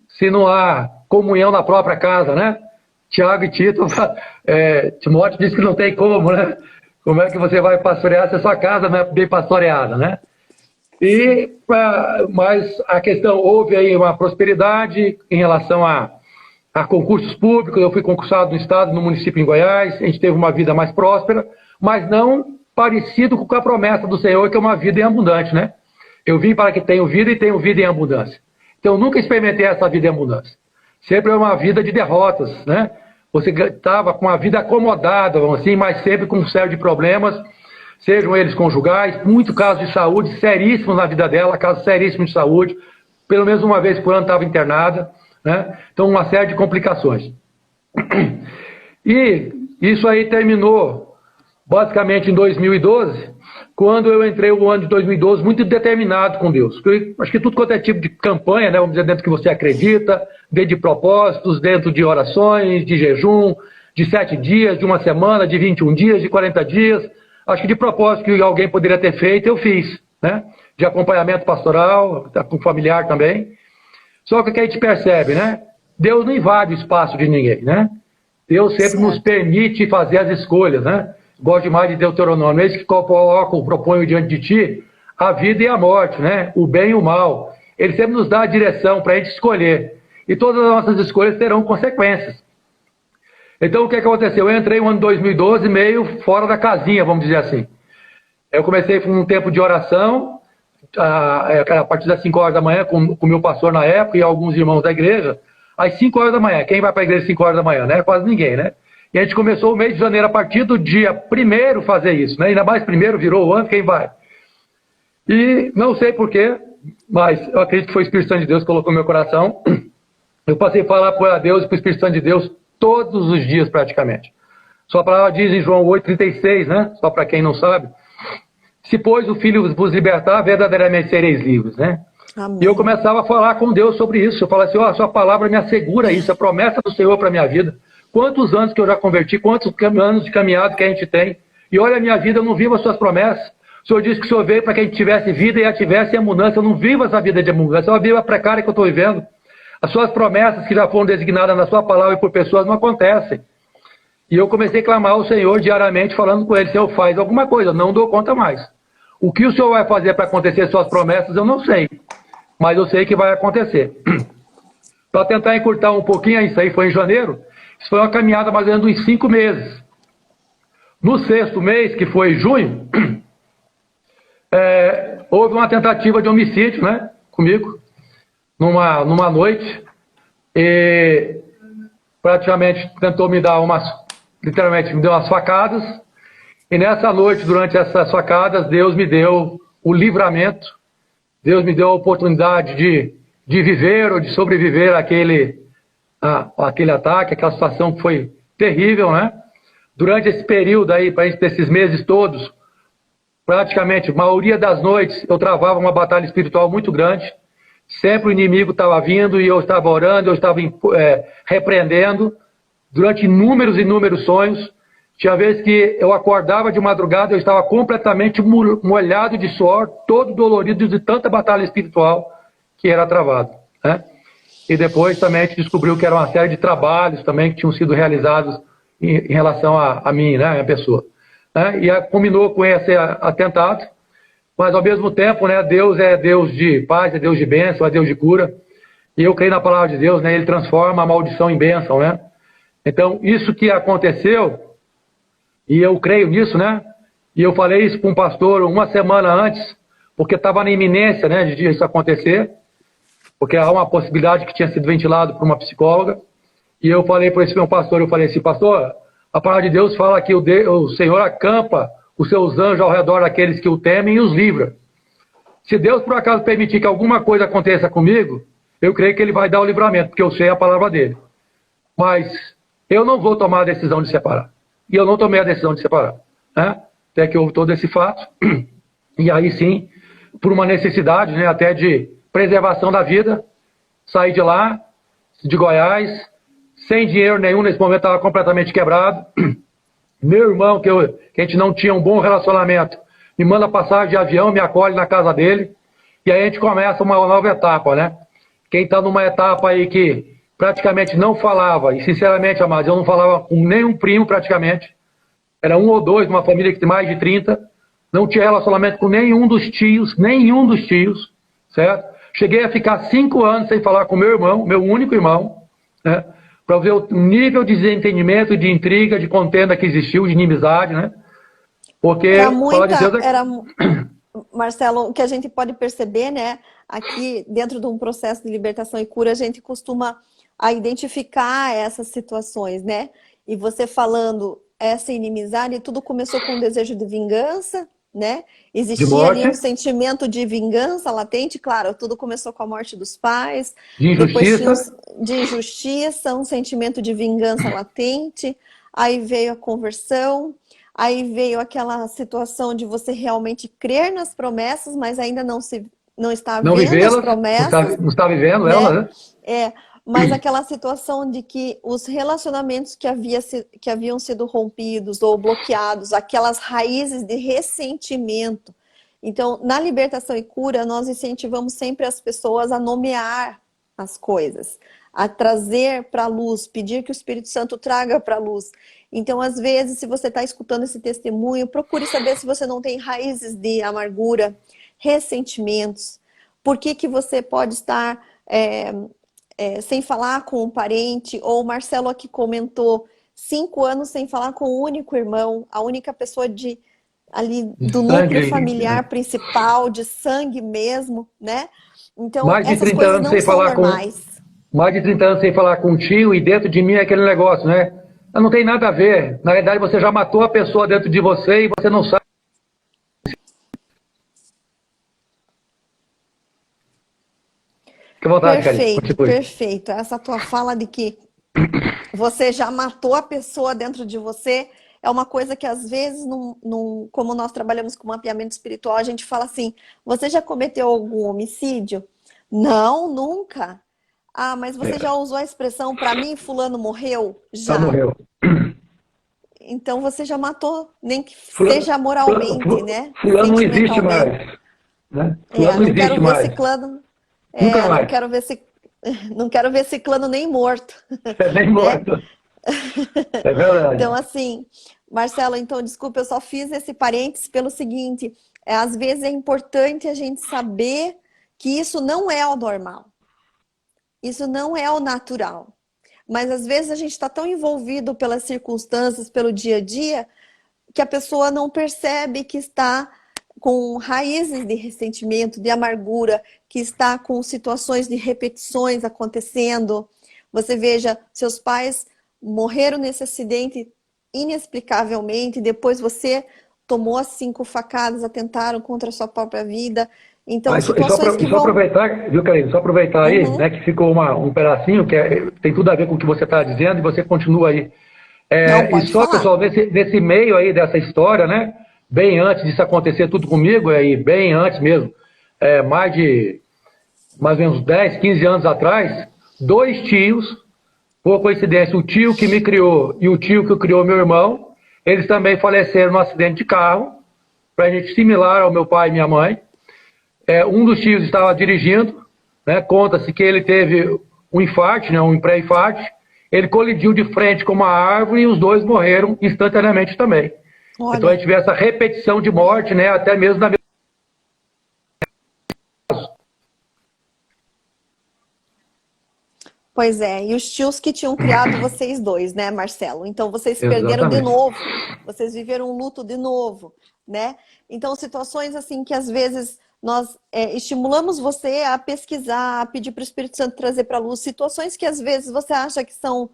se não há comunhão na própria casa, né? Tiago e Tito, Timóteo disse que não tem como, né? Como é que você vai pastorear se a sua casa não é bem pastoreada, né? Mas a questão, houve aí uma prosperidade em relação a concursos públicos. Eu fui concursado no estado, no município em Goiás, a gente teve uma vida mais próspera, mas não parecido com a promessa do Senhor, que é uma vida em abundante, né? Eu vim para que tenham vida e tenham vida em abundância. Então, eu nunca experimentei essa vida em abundância. Sempre é uma vida de derrotas, né? Você estava com uma vida acomodada, vamos assim, mas sempre com um série de problemas, sejam eles conjugais, muito casos de saúde seríssimos na vida dela, casos seríssimos de saúde, pelo menos uma vez por ano estava internada, né? Então, uma série de complicações. E isso aí terminou basicamente em 2012, quando eu entrei no ano de 2012 muito determinado com Deus. Porque acho que tudo quanto é tipo de campanha, né, vamos dizer, dentro do que você acredita, dentro de propósitos, dentro de orações, de jejum, de 7 dias, de uma semana, de 21 dias, de 40 dias. Acho que de propósito que alguém poderia ter feito, eu fiz, né? De acompanhamento pastoral, com familiar também. Só que o que a gente percebe, né? Deus não invade o espaço de ninguém, né? Deus sempre nos permite fazer as escolhas, né? Gosto demais de Deuteronômio. Eis que coloco, proponho diante de ti a vida e a morte, né? O bem e o mal. Ele sempre nos dá a direção para a gente escolher. E todas as nossas escolhas terão consequências. Então, o que aconteceu? Eu entrei no ano 2012 meio fora da casinha, vamos dizer assim. Eu comecei com um tempo de oração, a partir das 5 horas da manhã, com o meu pastor na época e alguns irmãos da igreja, às 5 horas da manhã. Quem vai para a igreja às 5 horas da manhã, né? Quase ninguém, né? E a gente começou o mês de janeiro, a partir do dia 1º, fazer isso, né? Ainda mais 1º, virou o ano, quem vai? E não sei porquê, mas eu acredito que foi o Espírito Santo de Deus que colocou no meu coração. Eu passei a falar para Deus e para o Espírito Santo de Deus todos os dias, praticamente. Sua palavra diz em João 8,36, né? Só para quem não sabe. Se, pois, o Filho vos libertar, verdadeiramente sereis livres, né? Amém. E eu começava a falar com Deus sobre isso. Eu falava assim, a sua palavra me assegura isso, a promessa do Senhor para a minha vida. Quantos anos que eu já converti, quantos anos de caminhada que a gente tem. E olha a minha vida, eu não vivo as suas promessas. O Senhor disse que o Senhor veio para que a gente tivesse vida e a tivesse em abundância. Eu não vivo essa vida de abundância, eu vivo a precária que eu estou vivendo. As suas promessas que já foram designadas na sua palavra e por pessoas não acontecem. E eu comecei a clamar ao Senhor diariamente, falando com Ele, Senhor, faz alguma coisa, eu não dou conta mais. O que o Senhor vai fazer para acontecer suas promessas, eu não sei. Mas eu sei que vai acontecer. Para tentar encurtar um pouquinho, isso aí foi em janeiro. Isso foi uma caminhada mais ou menos uns 5 meses. No 6º mês, que foi junho, houve uma tentativa de homicídio, né, comigo, numa noite, e praticamente tentou me dar literalmente me deu umas facadas, e nessa noite, durante essas facadas, Deus me deu o livramento, Deus me deu a oportunidade de viver ou de sobreviver àquele ataque, aquela situação que foi terrível, né? Durante esse período aí, desses meses todos, praticamente, a maioria das noites, eu travava uma batalha espiritual muito grande. Sempre o inimigo estava vindo e eu estava orando, eu estava repreendendo. Durante inúmeros sonhos. Tinha vezes que eu acordava de madrugada, eu estava completamente molhado de suor, todo dolorido de tanta batalha espiritual que era travado, né? E depois também a gente descobriu que era uma série de trabalhos também que tinham sido realizados em relação a mim, né, a minha pessoa, né? E combinou com esse atentado, mas ao mesmo tempo, né, Deus é Deus de paz, é Deus de bênção, é Deus de cura, e eu creio na palavra de Deus, né? Ele transforma a maldição em bênção, né? Então, isso que aconteceu, e eu creio nisso, né? E eu falei isso para um pastor uma semana antes, porque estava na iminência, né, de isso acontecer, porque há uma possibilidade que tinha sido ventilado por uma psicóloga. E eu falei para esse meu pastor, eu falei assim, pastor, a palavra de Deus fala que o Senhor acampa os seus anjos ao redor daqueles que o temem e os livra. Se Deus por acaso permitir que alguma coisa aconteça comigo, eu creio que Ele vai dar o livramento, porque eu sei a palavra dele. Mas eu não vou tomar a decisão de separar. E eu não tomei a decisão de separar, né? Até que houve todo esse fato. E aí sim, por uma necessidade, né, até de preservação da vida, saí de lá, de Goiás, sem dinheiro nenhum, nesse momento estava completamente quebrado. Meu irmão, que a gente não tinha um bom relacionamento, me manda passagem de avião, me acolhe na casa dele, e aí a gente começa uma nova etapa, né? Quem está numa etapa aí que praticamente não falava, e sinceramente, amados, eu não falava com nenhum primo praticamente, era um ou dois, numa família que tem mais de 30, não tinha relacionamento com nenhum dos tios, certo? Cheguei a ficar 5 anos sem falar com meu irmão, meu único irmão, né? Para ver o nível de desentendimento, de intriga, de contenda que existiu, de inimizade, né? Porque, falar de Deus Marcelo, o que a gente pode perceber, né? Aqui, dentro de um processo de libertação e cura, a gente costuma identificar essas situações, né? E você falando essa inimizade, tudo começou com um desejo de vingança, né? Existia ali um sentimento de vingança latente, claro, tudo começou com a morte dos pais, de injustiça. depois de injustiça, um sentimento de vingança latente, aí veio a conversão, aí veio aquela situação de você realmente crer nas promessas, mas ainda não está vendo as promessas. Não está vivendo, né? Ela, né? Mas aquela situação de que os relacionamentos que haviam sido rompidos ou bloqueados, aquelas raízes de ressentimento. Então, na libertação e cura, nós incentivamos sempre as pessoas a nomear as coisas, a trazer para a luz, pedir que o Espírito Santo traga para a luz. Então, às vezes, se você está escutando esse testemunho, procure saber se você não tem raízes de amargura, ressentimentos. Por que você pode estar sem falar com um parente? Ou o Marcelo aqui comentou, 5 anos sem falar com o único irmão, a única pessoa ali do núcleo familiar principal, de sangue mesmo, né? Então, mais de essas 30 coisas anos não sem são falar normais. Mais de 30 anos sem falar com um tio, e dentro de mim é aquele negócio, né? Não tem nada a ver. Na verdade, você já matou a pessoa dentro de você e você não sabe. Fique à vontade, Perfeito, perfeito. Essa tua fala de que você já matou a pessoa dentro de você é uma coisa que às vezes, como nós trabalhamos com mapeamento espiritual, a gente fala assim, você já cometeu algum homicídio? Não, nunca. Ah, mas você já usou a expressão, para mim, fulano morreu? Já. Morreu. Então você já matou, nem que seja moralmente, né? Fulano não existe mais. Né? Fulano não existe mais. Ciclano, nunca mais. Não quero ver ciclano nem morto. Nem morto. É verdade. Então, assim, Marcelo, então, desculpa, eu só fiz esse parênteses pelo seguinte, às vezes é importante a gente saber que isso não é o normal. Isso não é o natural. Mas, às vezes, a gente está tão envolvido pelas circunstâncias, pelo dia a dia, que a pessoa não percebe que está com raízes de ressentimento, de amargura, que está com situações de repetições acontecendo. Você veja, seus pais morreram nesse acidente inexplicavelmente, depois você tomou as 5 facadas, atentaram contra a sua própria vida. Então, situações que só vão... aproveitar, viu, Karine? Só aproveitar aí, Uhum. né, que ficou um pedacinho que tem tudo a ver com o que você está dizendo e você continua aí. Não, E pode só, falar. pessoal, nesse meio aí dessa história, né, bem antes disso acontecer tudo comigo, aí, bem antes mesmo, mais ou menos 10, 15 anos atrás, 2 tios, por coincidência, o tio que me criou e o tio que criou meu irmão, eles também faleceram num acidente de carro, para a gente similar ao meu pai e minha mãe. Um dos tios estava dirigindo, né, conta-se que ele teve um infarte, né, um pré-infarte, ele colidiu de frente com uma árvore e os 2 morreram instantaneamente também. Olha. Então a gente vê essa repetição de morte, né, até mesmo na... Pois é, e os tios que tinham criado vocês 2, né, Marcelo? Então vocês perderam de Exatamente. novo, vocês viveram um luto de novo, né? Então situações assim que às vezes nós estimulamos você a pesquisar, a pedir para o Espírito Santo trazer para a luz, situações que às vezes você acha que são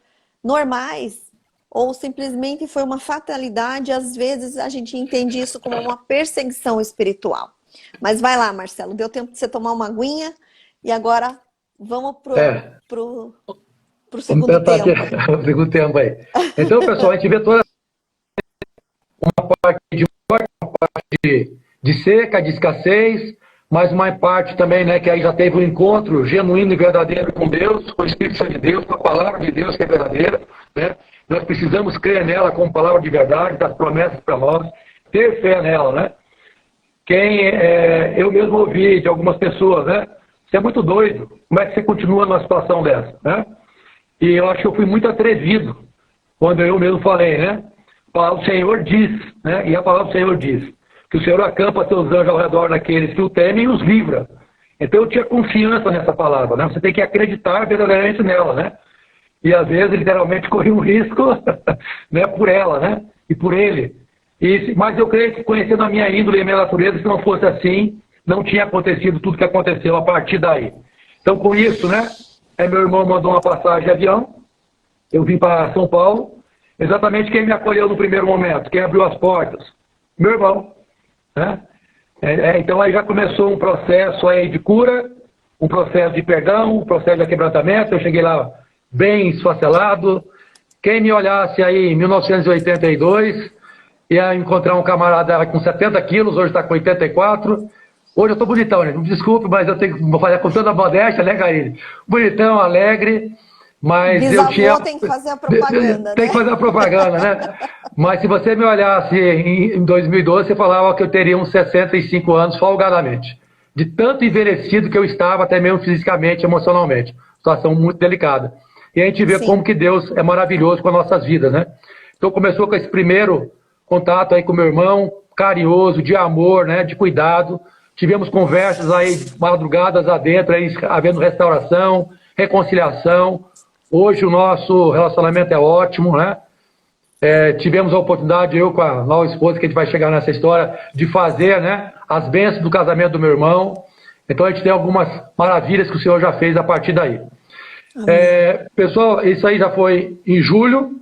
normais ou simplesmente foi uma fatalidade, às vezes a gente entende isso como uma perseguição espiritual. Mas vai lá, Marcelo, deu tempo de você tomar uma aguinha e agora... Vamos pro segundo Vamos tentar tempo. aqui, o segundo tempo aí. Então, pessoal, a gente vê toda uma parte de morte, uma parte de seca, de escassez, mas uma parte também, né, que aí já teve um encontro genuíno e verdadeiro com Deus, com o Espírito Santo de Deus, com a palavra de Deus que é verdadeira, né? Nós precisamos crer nela como palavra de verdade, das promessas para nós, ter fé nela, né? Eu mesmo ouvi de algumas pessoas, né? Você é muito doido, como é que você continua numa situação dessa, né? E eu acho que eu fui muito atrevido quando eu mesmo falei, né? A palavra do Senhor diz, né? E a palavra do Senhor diz que o Senhor acampa seus anjos ao redor daqueles que o temem e os livra. Então eu tinha confiança nessa palavra, né? Você tem que acreditar verdadeiramente nela, né? E às vezes literalmente corri um risco, né? Por ela, né? E por ele. Mas eu creio que conhecendo a minha índole e a minha natureza, se não fosse assim, não tinha acontecido tudo que aconteceu a partir daí. Então, com isso, né? Meu irmão mandou uma passagem de avião, eu vim para São Paulo, exatamente quem me acolheu no primeiro momento, quem abriu as portas? Meu irmão, né? Então aí já começou um processo aí de cura, um processo de perdão, um processo de quebrantamento. Eu cheguei lá bem esfacelado. Quem me olhasse aí em 1982 ia encontrar um camarada com 70 quilos, hoje está com 84. Hoje eu estou bonitão, né? Desculpe, mas eu tenho que fazer com toda a modéstia, né, Karine? Bonitão, alegre, mas Bisavô eu tinha... tem que fazer a propaganda, Tem né? que fazer a propaganda, né? Mas se você me olhasse em 2012, você falava que eu teria uns 65 anos folgadamente. De tanto envelhecido que eu estava, até mesmo fisicamente, emocionalmente. Situação muito delicada. E a gente vê como que Deus é maravilhoso com as nossas vidas, né? Então começou com esse primeiro contato aí com meu irmão, carinhoso, de amor, né? De cuidado. Tivemos conversas aí, madrugadas adentro, aí, havendo restauração, reconciliação. Hoje o nosso relacionamento é ótimo, né? Tivemos a oportunidade, eu com a nova esposa, que a gente vai chegar nessa história, de fazer, né, as bênçãos do casamento do meu irmão. Então a gente tem algumas maravilhas que o Senhor já fez a partir daí. Pessoal, isso aí já foi em julho.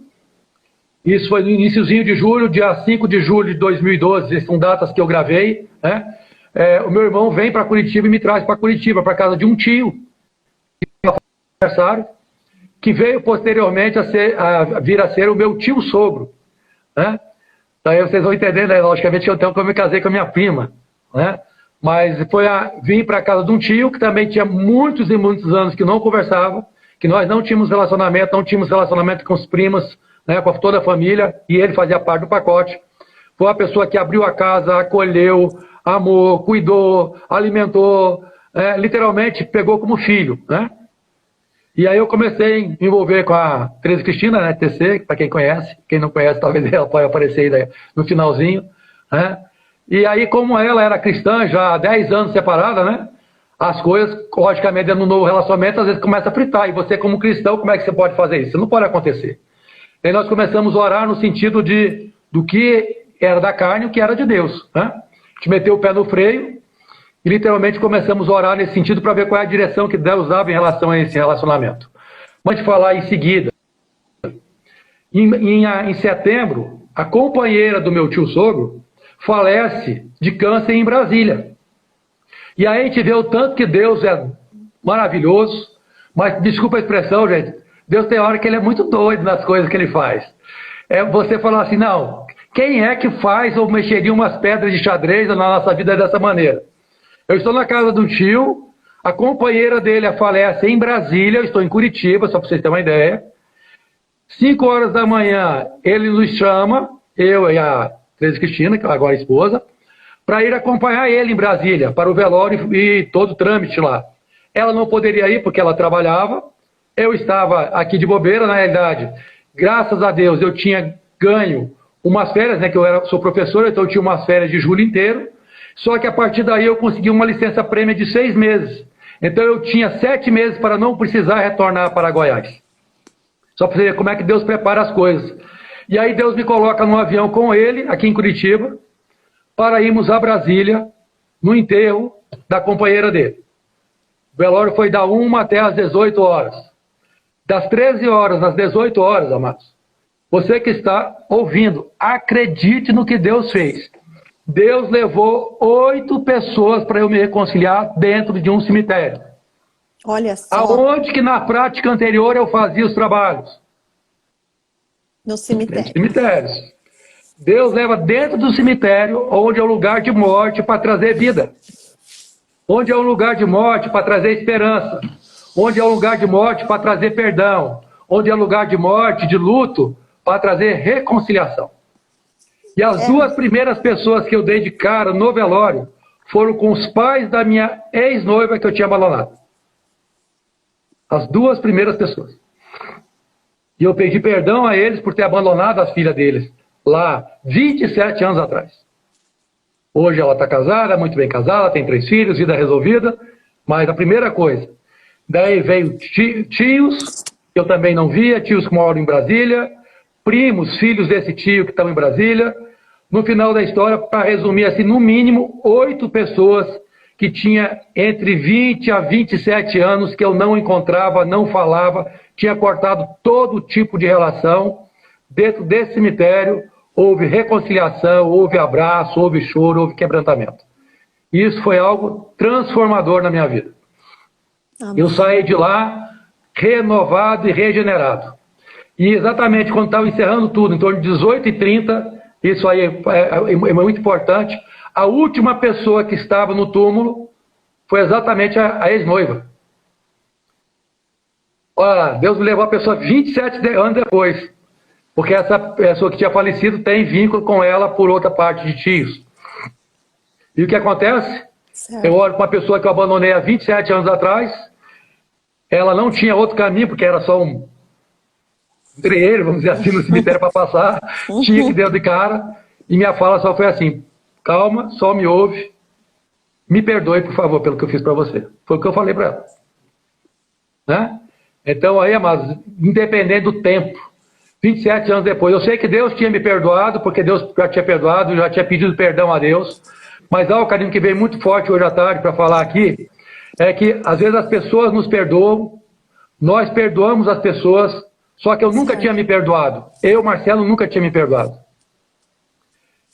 Isso foi no iniciozinho de julho, dia 5 de julho de 2012, são datas que eu gravei, né? O meu irmão vem para Curitiba e me traz para Curitiba, para casa de um tio, aniversário, que veio posteriormente a vir a ser o meu tio sogro, né? Daí vocês vão entender, né? Logicamente, que eu me casei com a minha prima, né? Mas vim para casa de um tio que também tinha muitos e muitos anos que não conversava, que nós não tínhamos relacionamento com os primos, né? Com toda a família, e ele fazia parte do pacote. Foi uma pessoa que abriu a casa, acolheu, amou, cuidou, alimentou, literalmente pegou como filho, né? E aí eu comecei a me envolver com a Tereza Cristina, né, TC, para quem conhece. Quem não conhece, talvez ela pode aparecer aí no finalzinho, né? E aí, como ela era cristã, já há 10 anos separada, né? As coisas, logicamente, dentro do novo relacionamento, às vezes começa a fritar. E você, como cristão, como é que você pode fazer isso? Isso não pode acontecer. E aí nós começamos a orar no sentido do que era da carne e o que era de Deus, né? A gente meteu o pé no freio e literalmente começamos a orar nesse sentido para ver qual é a direção que Deus dava em relação a esse relacionamento. Vamos falar em seguida. Em setembro, a companheira do meu tio sogro falece de câncer em Brasília. E aí a gente vê o tanto que Deus é maravilhoso, mas desculpa a expressão, gente, Deus tem hora que ele é muito doido nas coisas que ele faz. É você falar assim, não, quem é que faz ou mexeria umas pedras de xadrez na nossa vida dessa maneira? Eu estou na casa do tio, a companheira dele falece em Brasília, eu estou em Curitiba, só para vocês terem uma ideia. 5 horas da manhã, ele nos chama, eu e a Teresa Cristina, que é agora a esposa, para ir acompanhar ele em Brasília, para o velório e todo o trâmite lá. Ela não poderia ir porque ela trabalhava, eu estava aqui de bobeira, na realidade, graças a Deus eu tinha ganho umas férias, né, que sou professor, então eu tinha umas férias de julho inteiro, só que a partir daí eu consegui uma licença-prêmio de 6 meses. Então eu tinha 7 meses para não precisar retornar para Goiás. Só para você ver como é que Deus prepara as coisas. E aí Deus me coloca num avião com ele, aqui em Curitiba, para irmos a Brasília, no enterro da companheira dele. O velório foi da 1 até às 18 horas. Das 13 horas às 18 horas, amados, você que está ouvindo, acredite no que Deus fez. Deus levou 8 pessoas para eu me reconciliar dentro de um cemitério. Olha só. Aonde que na prática anterior eu fazia os trabalhos? No cemitério. Nos cemitérios. Deus leva dentro do cemitério, onde é o lugar de morte, para trazer vida. Onde é um lugar de morte para trazer esperança. Onde é um lugar de morte para trazer perdão. Onde é um lugar de morte, de luto, para trazer reconciliação. E as 2 primeiras pessoas que eu dei de cara no velório foram com os pais da minha ex-noiva que eu tinha abandonado. As 2 primeiras pessoas. E eu pedi perdão a eles por ter abandonado as filhas deles lá 27 anos atrás. Hoje ela está casada, muito bem casada, tem 3 filhos, vida resolvida. Mas a primeira coisa, daí veio tios, que eu também não via, tios que moram em Brasília, primos, filhos desse tio que estão em Brasília. No final da história, para resumir assim, no mínimo 8 pessoas que tinha entre 20 a 27 anos que eu não encontrava, não falava, tinha cortado todo tipo de relação. Dentro desse cemitério houve reconciliação, houve abraço, houve choro, houve quebrantamento. Isso foi algo transformador na minha vida. Amém. Eu saí de lá renovado e regenerado. E exatamente quando estava encerrando tudo, em torno de 18h30, isso aí é muito importante, a última pessoa que estava no túmulo foi exatamente a ex-noiva. Olha, Deus me levou a pessoa 27 anos depois, porque essa pessoa que tinha falecido tem vínculo com ela por outra parte de tios. E o que acontece? Certo. Eu olho para uma pessoa que eu abandonei há 27 anos atrás, ela não tinha outro caminho, porque era só um treino, vamos dizer assim, no cemitério para passar, tinha que dentro de cara, e minha fala só foi assim: calma, só me ouve, me perdoe, por favor, pelo que eu fiz para você. Foi o que eu falei para ela. Né? Então aí, amados, independente do tempo, 27 anos depois, eu sei que Deus tinha me perdoado, porque Deus já tinha perdoado, já tinha pedido perdão a Deus, mas há um carinho que veio muito forte hoje à tarde para falar aqui, é que às vezes as pessoas nos perdoam, nós perdoamos as pessoas, só que eu nunca tinha me perdoado. Eu, Marcelo, nunca tinha me perdoado.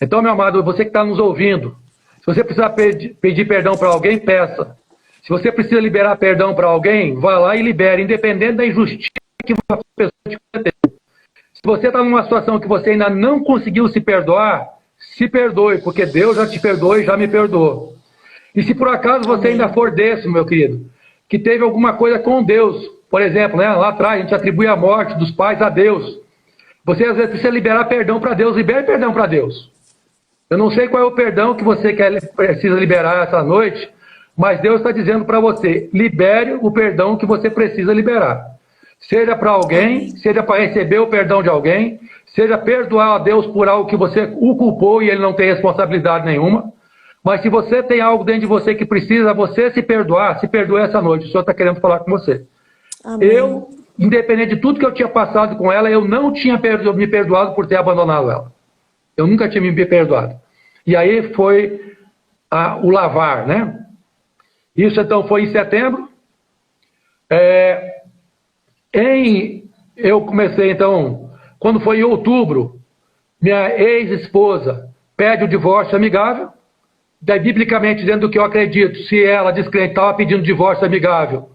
Então, meu amado, você que está nos ouvindo, se você precisar pedir perdão para alguém, peça. Se você precisa liberar perdão para alguém, vá lá e libere, independente da injustiça que uma pessoa te cometeu. Se você está numa situação que você ainda não conseguiu se perdoar, se perdoe, porque Deus já te perdoou e já me perdoou. E se por acaso você ainda for desse, meu querido, que teve alguma coisa com Deus, por exemplo, né, lá atrás a gente atribui a morte dos pais a Deus. Você às vezes precisa liberar perdão para Deus, libere perdão para Deus. Eu não sei qual é o perdão que você precisa liberar essa noite, mas Deus está dizendo para você, libere o perdão que você precisa liberar. Seja para alguém, seja para receber o perdão de alguém, seja perdoar a Deus por algo que você o culpou e ele não tem responsabilidade nenhuma. Mas se você tem algo dentro de você que precisa você se perdoe essa noite. O Senhor está querendo falar com você. Amém. Eu, independente de tudo que eu tinha passado com ela, eu não tinha me perdoado por ter abandonado ela. Eu nunca tinha me perdoado. E aí foi o lavar, né? Isso então foi em setembro. Eu comecei então, Quando foi em outubro, minha ex-esposa pede o divórcio amigável. Daí, biblicamente, dentro do que eu acredito, se ela, descrente, estava pedindo divórcio amigável,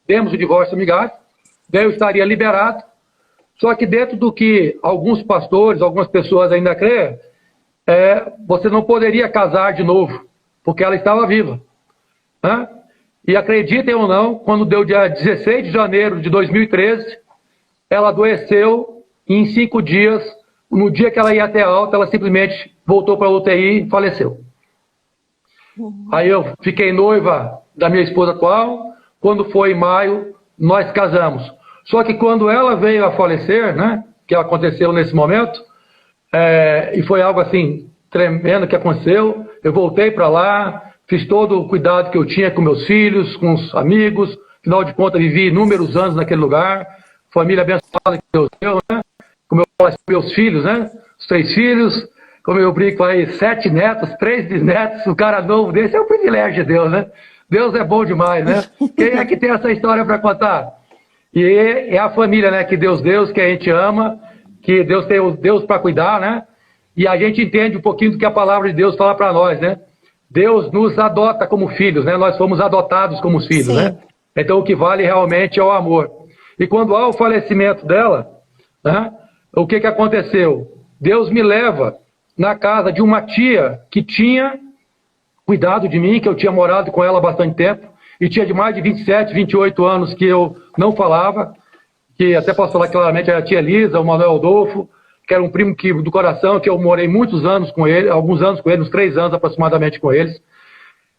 temos o divórcio amigável, daí eu estaria liberado. Só que dentro do que alguns pastores, algumas pessoas ainda creem, você não poderia casar de novo, porque ela estava viva. Né? E acreditem ou não, quando deu dia 16 de janeiro de 2013, ela adoeceu e em 5 dias, no dia que ela ia até alta, ela simplesmente voltou para a UTI e faleceu. Aí eu fiquei noiva da minha esposa atual. Quando foi em maio, nós casamos. Só que quando ela veio a falecer, né, que aconteceu nesse momento, e foi algo assim tremendo que aconteceu, eu voltei para lá, fiz todo o cuidado que eu tinha com meus filhos, com os amigos, afinal de contas vivi inúmeros anos naquele lugar, família abençoada que Deus deu, né, como eu falo, meus filhos, né, os 3 filhos, como eu brinco aí, 7 netos, 3 bisnetos, um cara novo desse é um privilégio de Deus, né? Deus é bom demais, né? Quem é que tem essa história para contar? E é a família, né, que Deus deu, que a gente ama, que Deus tem o Deus para cuidar, né? E a gente entende um pouquinho do que a palavra de Deus fala para nós, né? Deus nos adota como filhos, né? Nós fomos adotados como filhos, Sim. né? Então o que vale realmente é o amor. E quando há o falecimento dela, né, o que aconteceu? Deus me leva na casa de uma tia que tinha cuidado de mim, que eu tinha morado com ela há bastante tempo, e tinha de mais de 27, 28 anos que eu não falava, que até posso falar claramente, era a tia Elisa, o Manuel Adolfo, que era um primo do coração, que eu morei muitos anos com ele, alguns anos com ele, uns 3 anos aproximadamente com eles.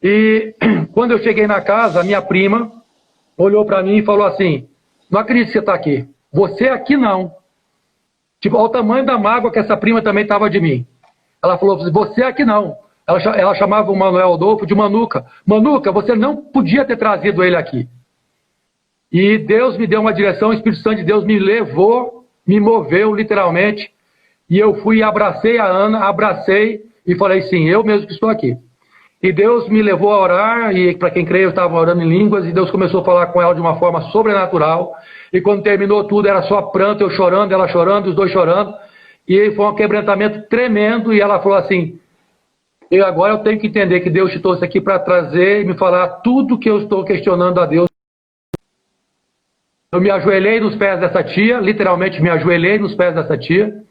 E quando eu cheguei na casa, a minha prima olhou para mim e falou assim: não acredito que você está aqui. Você aqui não. Tipo, ao tamanho da mágoa que essa prima também estava de mim. Ela falou: você aqui não. Ela chamava o Manuel Adolfo de Manuca. Manuca, você não podia ter trazido ele aqui. E Deus me deu uma direção, o Espírito Santo de Deus me levou, me moveu literalmente. E eu fui e abracei a Ana, abracei e falei: sim, eu mesmo que estou aqui. E Deus me levou a orar, e para quem crê, eu estava orando em línguas, e Deus começou a falar com ela de uma forma sobrenatural. E quando terminou tudo, era só pranto, eu chorando, ela chorando, os dois chorando. E foi um quebrantamento tremendo, e ela falou assim: agora eu tenho que entender que Deus te trouxe aqui para trazer e me falar tudo que eu estou questionando a Deus. Eu me ajoelhei nos pés dessa tia, literalmente me ajoelhei nos pés dessa tia,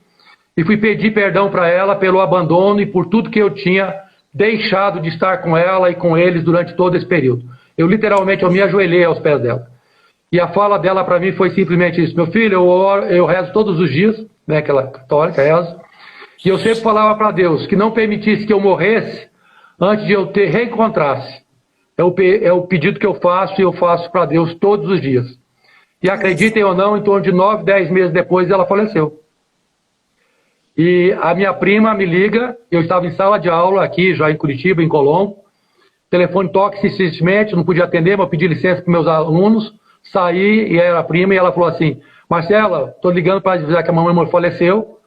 e fui pedir perdão para ela pelo abandono e por tudo que eu tinha deixado de estar com ela e com eles durante todo esse período. Eu me ajoelhei aos pés dela. E a fala dela para mim foi simplesmente isso: meu filho, eu rezo todos os dias, né, aquela católica rezo, e eu sempre falava para Deus que não permitisse que eu morresse antes de eu te reencontrasse. É o pedido que eu faço, e eu faço para Deus todos os dias. E acreditem ou não, em torno de 9, 10 meses depois ela faleceu. E a minha prima me liga, eu estava em sala de aula aqui, já em Curitiba, em Colombo. O telefone toca insistentemente, não podia atender, mas eu pedi licença para meus alunos. Saí, e era a prima, e ela falou assim: Marcela, estou ligando para avisar que a mamãe faleceu,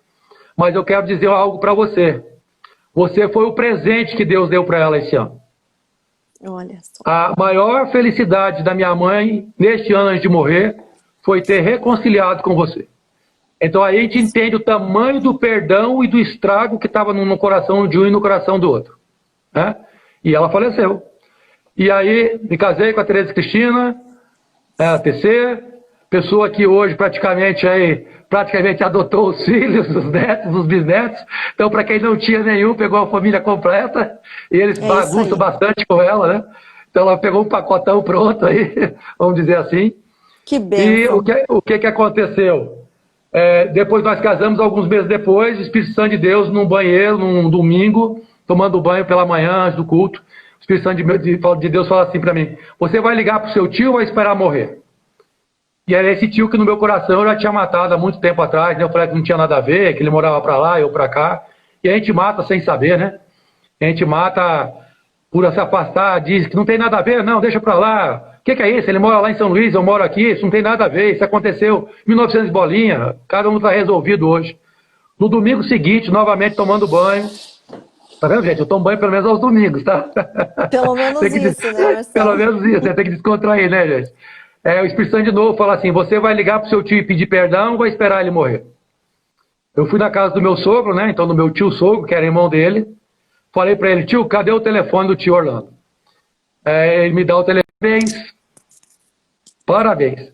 mas eu quero dizer algo para você. Você foi o presente que Deus deu para ela esse ano. Olha só. A maior felicidade da minha mãe, neste ano antes de morrer, foi ter reconciliado com você. Então aí a gente entende o tamanho do perdão e do estrago que estava no coração de um e no coração do outro. Né? E ela faleceu. E aí me casei com a Tereza Cristina, a TC, pessoa que hoje praticamente adotou os filhos, os netos, os bisnetos. Então, para quem não tinha nenhum, pegou a família completa, e eles bagunçam bastante com ela, né? Então ela pegou um pacotão pronto aí, vamos dizer assim. Que bênção. E o que aconteceu? Depois nós casamos, alguns meses depois, o Espírito Santo de Deus num banheiro, num domingo, tomando banho pela manhã, antes do culto. O Espírito Santo de Deus fala assim para mim: você vai ligar para o seu tio ou vai esperar morrer? E era esse tio que no meu coração eu já tinha matado há muito tempo atrás, né? Eu falei que não tinha nada a ver, que ele morava para lá, eu para cá. E a gente mata sem saber, né? A gente mata por se afastar, diz que não tem nada a ver, não, deixa para lá. O que é isso? Ele mora lá em São Luís, eu moro aqui, isso não tem nada a ver, isso aconteceu em 1900 bolinha, cada um está resolvido hoje. No domingo seguinte, novamente tomando banho. Tá vendo, gente? Eu tomo banho pelo menos aos domingos, tá? Pelo menos isso, né, Marcelo? Pelo menos isso, tem que descontrair, né, gente? O Espírito Santo de novo fala assim: você vai ligar pro seu tio e pedir perdão ou vai esperar ele morrer? Eu fui na casa do meu sogro, né? Então, do meu tio sogro, que era irmão dele. Falei para ele, tio, cadê o telefone do tio Orlando? Ele me dá o telefone, parabéns.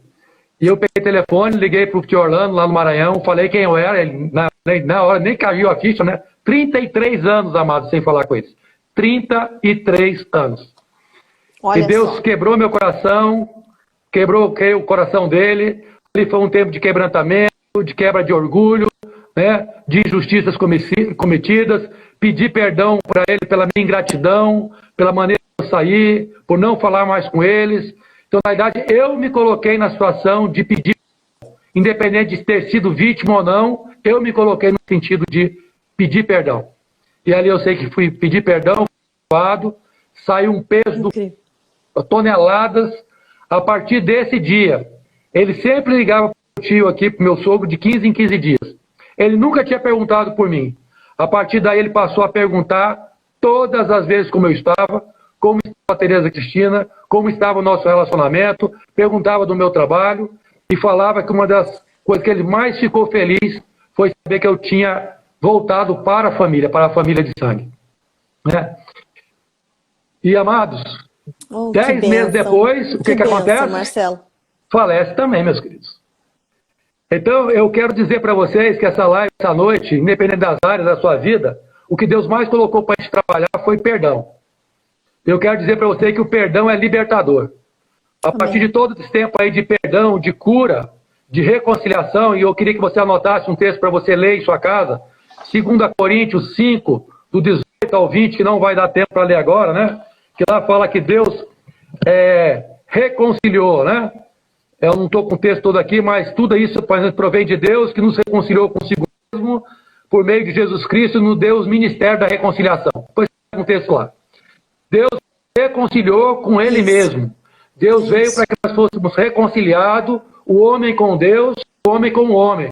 E eu peguei o telefone, liguei pro tio Orlando, lá no Maranhão, falei quem eu era, ele, na hora nem caiu a ficha, né? 33 anos, amado, sem falar com eles. 33 anos. Olha E Deus só. quebrou meu coração, quebrou o coração dele. Ali foi um tempo de quebrantamento, de quebra de orgulho, né? De injustiças cometidas. Pedi perdão para ele pela minha ingratidão, pela maneira que eu saí, por não falar mais com eles. Então, na verdade, eu me coloquei na situação de pedir, independente de ter sido vítima ou não, eu me coloquei no sentido de pedir perdão. E ali eu sei que fui pedir perdão, saiu um peso de toneladas a partir desse dia. Ele sempre ligava para o tio aqui, para o meu sogro, de 15 em 15 dias. Ele nunca tinha perguntado por mim. A partir daí ele passou a perguntar todas as vezes como eu estava, como estava a Tereza Cristina, como estava o nosso relacionamento, perguntava do meu trabalho e falava que uma das coisas que ele mais ficou feliz foi saber que eu tinha voltado para a família de sangue. Né? E, amados, 10 meses depois, o que acontece? Marcelo. Falece também, meus queridos. Então, eu quero dizer para vocês que essa live, essa noite, independente das áreas da sua vida, o que Deus mais colocou para a gente trabalhar foi perdão. Eu quero dizer para você que o perdão é libertador. A partir de todo esse tempo aí de perdão, de cura, de reconciliação, e eu queria que você anotasse um texto para você ler em sua casa, 2 Coríntios 5, do 18 ao 20, que não vai dar tempo para ler agora, né? Que lá fala que Deus reconciliou, né? Eu não estou com o texto todo aqui, mas tudo isso provém de Deus, que nos reconciliou consigo mesmo, por meio de Jesus Cristo, nos deu o ministério da reconciliação. Depois tem um texto lá. Deus reconciliou com Ele mesmo. Deus veio para que nós fôssemos reconciliados, o homem com Deus, o homem com o homem.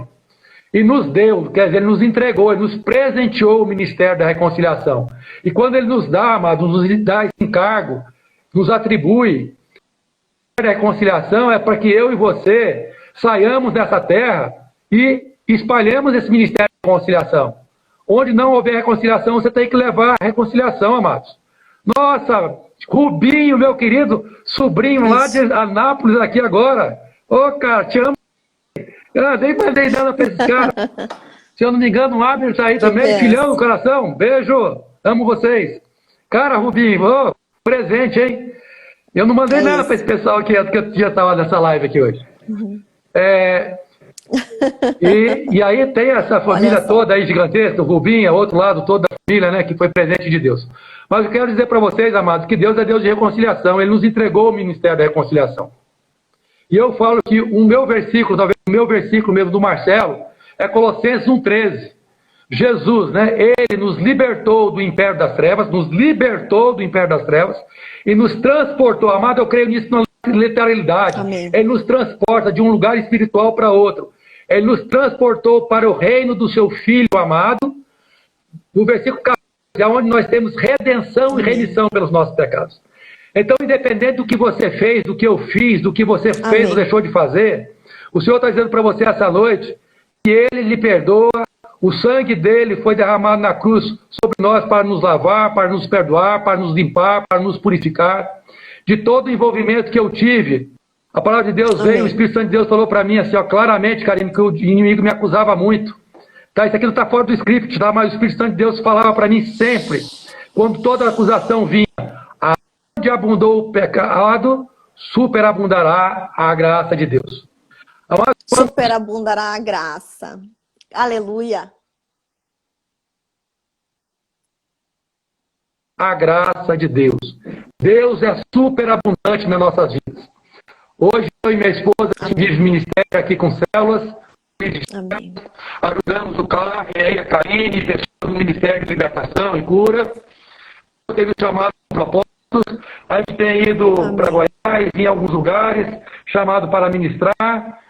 E nos deu, quer dizer, Ele nos entregou, Ele nos presenteou o ministério da reconciliação. E quando Ele nos dá, amados, nos dá esse encargo, nos atribui, a reconciliação é para que eu e você saiamos dessa terra e espalhemos esse ministério da reconciliação. Onde não houver reconciliação, você tem que levar a reconciliação, amados. Nossa, Rubinho, meu querido sobrinho lá de Anápolis aqui agora. Ô, cara, te amo. Eu nem mandei nada pra esse cara. Se eu não me engano, o Abner tá aí também, filhão do coração. Beijo, amo vocês. Cara, Rubinho, ô, presente, hein? Eu não mandei nada para esse pessoal que eu já estava nessa live aqui hoje. E aí tem essa família toda aí gigantesca, o Rubinho, outro lado, toda a família, né, que foi presente de Deus. Mas eu quero dizer para vocês, amados, que Deus é Deus de reconciliação. Ele nos entregou o ministério da reconciliação. E eu falo que o meu versículo, talvez o meu versículo mesmo do Marcelo, é Colossenses 1,13. Jesus, né, Ele nos libertou do império das trevas, e nos transportou, amado, eu creio nisso na literalidade. Amém. Ele nos transporta de um lugar espiritual para outro. Ele nos transportou para o reino do seu Filho amado, no versículo 14, onde nós temos redenção e remissão pelos nossos pecados. Então, independente do que você fez, do que eu fiz, do que você fez ou deixou de fazer, o Senhor está dizendo para você essa noite que Ele lhe perdoa, o sangue dele foi derramado na cruz sobre nós para nos lavar, para nos perdoar, para nos limpar, para nos purificar. De todo o envolvimento que eu tive, a palavra de Deus veio, o Espírito Santo de Deus falou para mim assim, ó, claramente, Karine, que o inimigo me acusava muito. Tá, isso aqui não está fora do script, tá? Mas o Espírito Santo de Deus falava para mim sempre, quando toda acusação vinha, onde abundou o pecado, superabundará a graça de Deus. Superabundará a graça. Aleluia. A graça de Deus. Deus é superabundante nas nossas vidas. Hoje eu e minha esposa tivemos ministério aqui com células. Amém. Ajudamos o Cláudio, a Karine, pessoas do Ministério de Libertação e Cura. Teve chamado propósitos. A gente tem ido para Goiás, em alguns lugares, chamado para ministrar.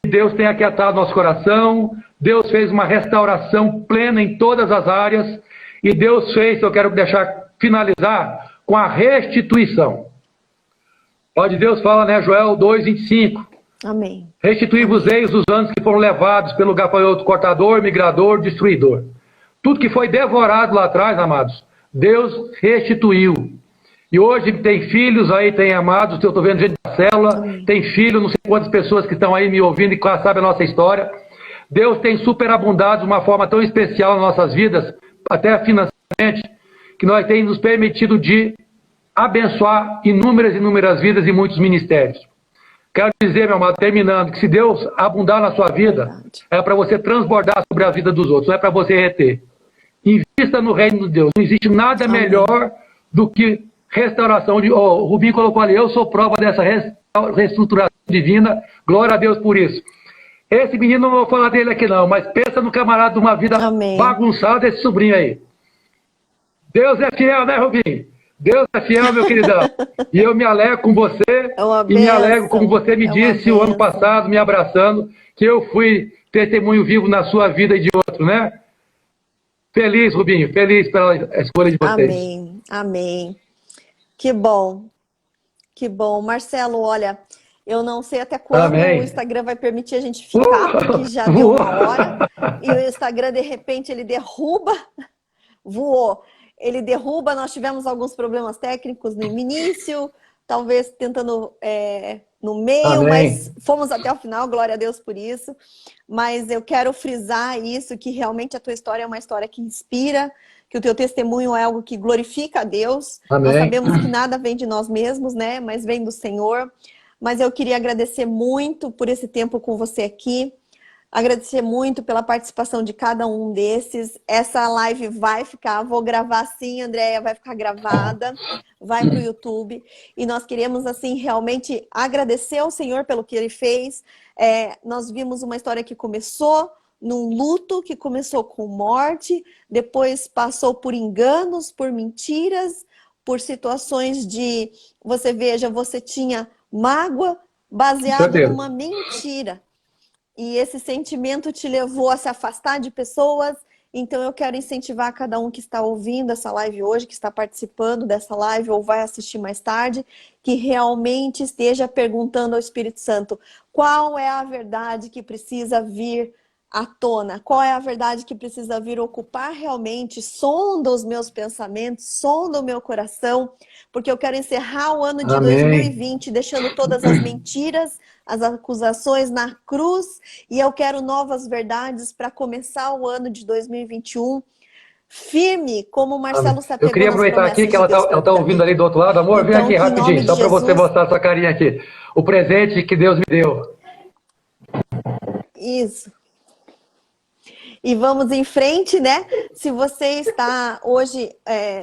Deus tem aquietado nosso coração. Deus fez uma restauração plena em todas as áreas. E Deus fez, eu quero finalizar, com a restituição. Onde Deus fala, né, Joel 2,25. Amém. Restituí-vos-eis os anos que foram levados pelo gafanhoto cortador, migrador, destruidor. Tudo que foi devorado lá atrás, amados, Deus restituiu. E hoje tem filhos aí, tem amados, eu estou vendo gente da célula, tem filho, não sei quantas pessoas que estão aí me ouvindo e sabem a nossa história. Deus tem superabundado de uma forma tão especial nas nossas vidas, até financeiramente, que nós temos nos permitido de abençoar inúmeras vidas e muitos ministérios. Quero dizer, meu amado, terminando, que se Deus abundar na sua vida, é para você transbordar sobre a vida dos outros, não é para você reter. Invista no reino de Deus. Não existe nada melhor do que restauração. O Rubinho colocou ali, eu sou prova dessa reestruturação divina. Glória a Deus por isso. Esse menino, não vou falar dele aqui não, mas pensa no camarada de uma vida bagunçada, esse sobrinho aí. Deus é fiel, né, Rubinho? Deus é fiel, meu queridão. E eu me alegro com você, e me alegro, como você me disse o ano passado, me abraçando, que eu fui testemunho vivo na sua vida e de outro, né? Feliz, Rubinho, feliz pela escolha de vocês. Amém, amém. Que bom, que bom. Marcelo, olha, eu não sei até quando o Instagram vai permitir a gente ficar, porque já deu uma hora, e o Instagram, de repente, ele derruba, voou. Ele derruba, nós tivemos alguns problemas técnicos no início, talvez tentando no meio, mas fomos até o final, glória a Deus por isso. Mas eu quero frisar isso, que realmente a tua história é uma história que inspira, que o teu testemunho é algo que glorifica a Deus. Nós sabemos que nada vem de nós mesmos, né? Mas vem do Senhor. Mas eu queria agradecer muito por esse tempo com você aqui. Agradecer muito pela participação de cada um desses. Essa live vai ficar, vou gravar sim, Andréia, vai ficar gravada, vai para o YouTube. E nós queremos, assim, realmente agradecer ao Senhor pelo que Ele fez. Nós vimos uma história que começou num luto, que começou com morte, depois passou por enganos, por mentiras, por situações de, você veja, você tinha mágoa baseado numa mentira. E esse sentimento te levou a se afastar de pessoas. Então eu quero incentivar cada um que está ouvindo essa live hoje, que está participando dessa live ou vai assistir mais tarde, que realmente esteja perguntando ao Espírito Santo qual é a verdade que precisa vir à tona, qual é a verdade que precisa vir ocupar realmente, sonda os meus pensamentos, sonda o meu coração, porque eu quero encerrar o ano de 2020 deixando todas as mentiras, as acusações na cruz, e eu quero novas verdades para começar o ano de 2021 firme, como o Marcelo se apegou. Eu queria aproveitar aqui que ela tá ouvindo ali do outro lado. Amor, vem aqui rapidinho, só para você mostrar sua carinha aqui. O presente que Deus me deu. Isso. E vamos em frente, né? Se você está hoje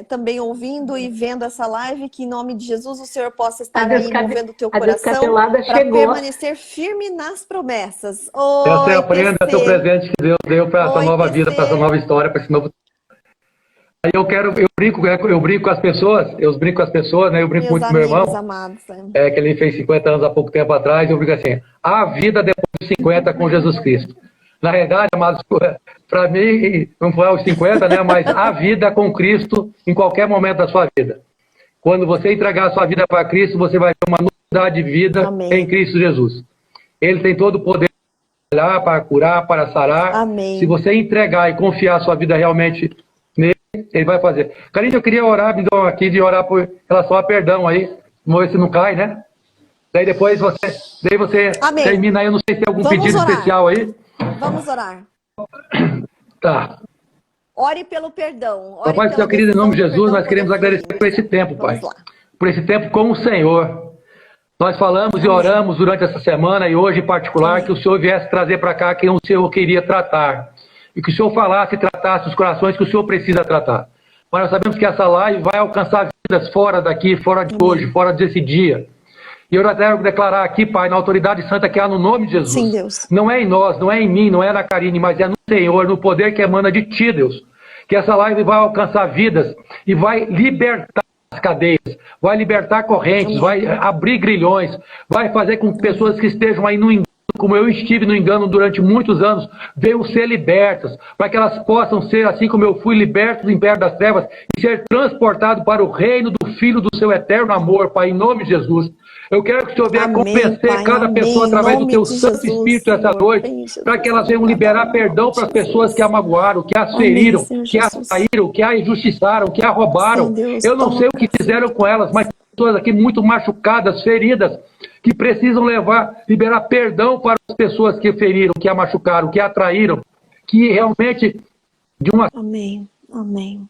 também ouvindo e vendo essa live, que em nome de Jesus o Senhor possa estar aí movendo o teu coração para permanecer firme nas promessas. Essa é a prenda, é o presente que Deus deu para essa nova vida, para essa nova história, para esse novo... Aí eu brinco com as pessoas, né? Eu brinco muito com meu irmão, amados, que ele fez 50 anos há pouco tempo atrás, eu brinco assim, a vida depois dos 50 com Jesus Cristo. Na realidade, amados, para mim, não foi aos 50, né? Mas a vida com Cristo em qualquer momento da sua vida. Quando você entregar a sua vida para Cristo, você vai ter uma novidade de vida em Cristo Jesus. Ele tem todo o poder para curar, para sarar. Amém. Se você entregar e confiar a sua vida realmente nele, ele vai fazer. Karine, eu queria orar, me dou aqui de orar por relação a perdão aí. Vamos ver se não cai, né? Daí depois você termina aí. Eu não sei se tem algum pedido especial aí. Vamos orar. Tá. Ore pelo perdão. Pai do céu, querido, em nome de Jesus, nós queremos agradecer por esse tempo, Pai. Por esse tempo com o Senhor. Nós falamos e oramos durante essa semana e hoje em particular que o Senhor viesse trazer para cá quem o Senhor queria tratar. E que o Senhor falasse e tratasse os corações que o Senhor precisa tratar. Mas nós sabemos que essa live vai alcançar vidas fora daqui, fora de hoje, fora desse dia. E eu quero declarar aqui, Pai, na autoridade santa que há no nome de Jesus. Sim, Deus. Não é em nós, não é em mim, não é na Karine, mas é no Senhor, no poder que emana de Ti, Deus. Que essa live vai alcançar vidas e vai libertar as cadeias, vai libertar correntes, vai abrir grilhões, vai fazer com que pessoas que estejam aí no engano como eu estive no engano durante muitos anos, venham ser libertas, para que elas possam ser, assim como eu fui liberto do império das trevas, e ser transportado para o reino do Filho do seu eterno amor, Pai, em nome de Jesus. Eu quero que o Senhor venha Amém, convencer Pai, cada amém. pessoa Em através do nome teu de Santo Jesus, Espírito essa Senhor. noite, Vem, Jesus, para que elas sobre venham cada liberar um, em perdão nome de para as pessoas que a Jesus. magoaram, que a Amém, feriram, Senhor que a Jesus. traíram, que a injustiçaram, que a roubaram. Sim, Deus, Eu não toma sei o que pra fizeram frente, com Pai. elas, mas pessoas aqui muito machucadas, feridas, que precisam liberar perdão para as pessoas que feriram, que a machucaram, que a traíram, que realmente de uma Amém, amém.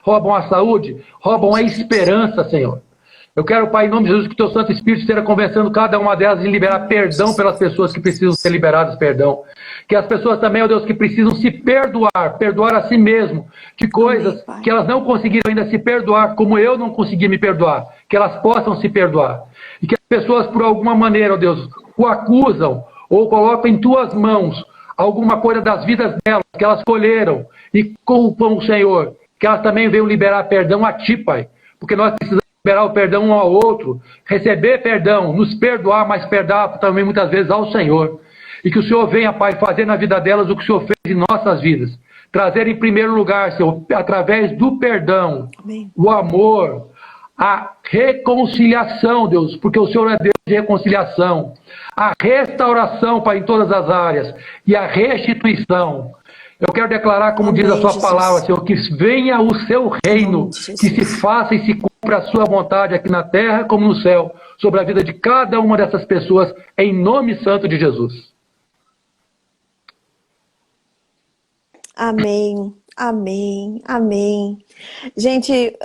roubam a saúde, Amém, roubam a Jesus. esperança, Senhor. Eu quero, Pai, em nome de Jesus, que o Teu Santo Espírito esteja convencendo cada uma delas em liberar Amém, perdão pelas Jesus. pessoas que precisam ser liberadas perdão. Que as pessoas também, ó Deus, que precisam se perdoar a si mesmo, de Amém, coisas Pai. que elas não conseguiram ainda se perdoar, como eu não consegui me perdoar, que elas possam se perdoar. E que as pessoas, por alguma maneira, ó Deus, o acusam ou colocam em Tuas mãos alguma coisa das vidas delas, que elas colheram e culpam o Senhor, que elas também venham liberar perdão a Ti, Pai, porque nós precisamos liberar o perdão um ao outro, receber perdão, nos perdoar, mas perdoar também muitas vezes ao Senhor. E que o Senhor venha, Pai, fazer na vida delas o que o Senhor fez em nossas vidas. Trazer em primeiro lugar, Senhor, através do perdão, Amém. o amor, a reconciliação, Deus, porque o Senhor é Deus de reconciliação, a restauração, Pai, em todas as áreas, e a restituição. Eu quero declarar, como diz a Amém, sua Jesus. palavra, Senhor, que venha o seu Em reino, nome de que se Jesus. faça e se cumpra a sua vontade aqui na terra como no céu, sobre a vida de cada uma dessas pessoas, em nome santo de Jesus. Amém, amém, amém. Gente,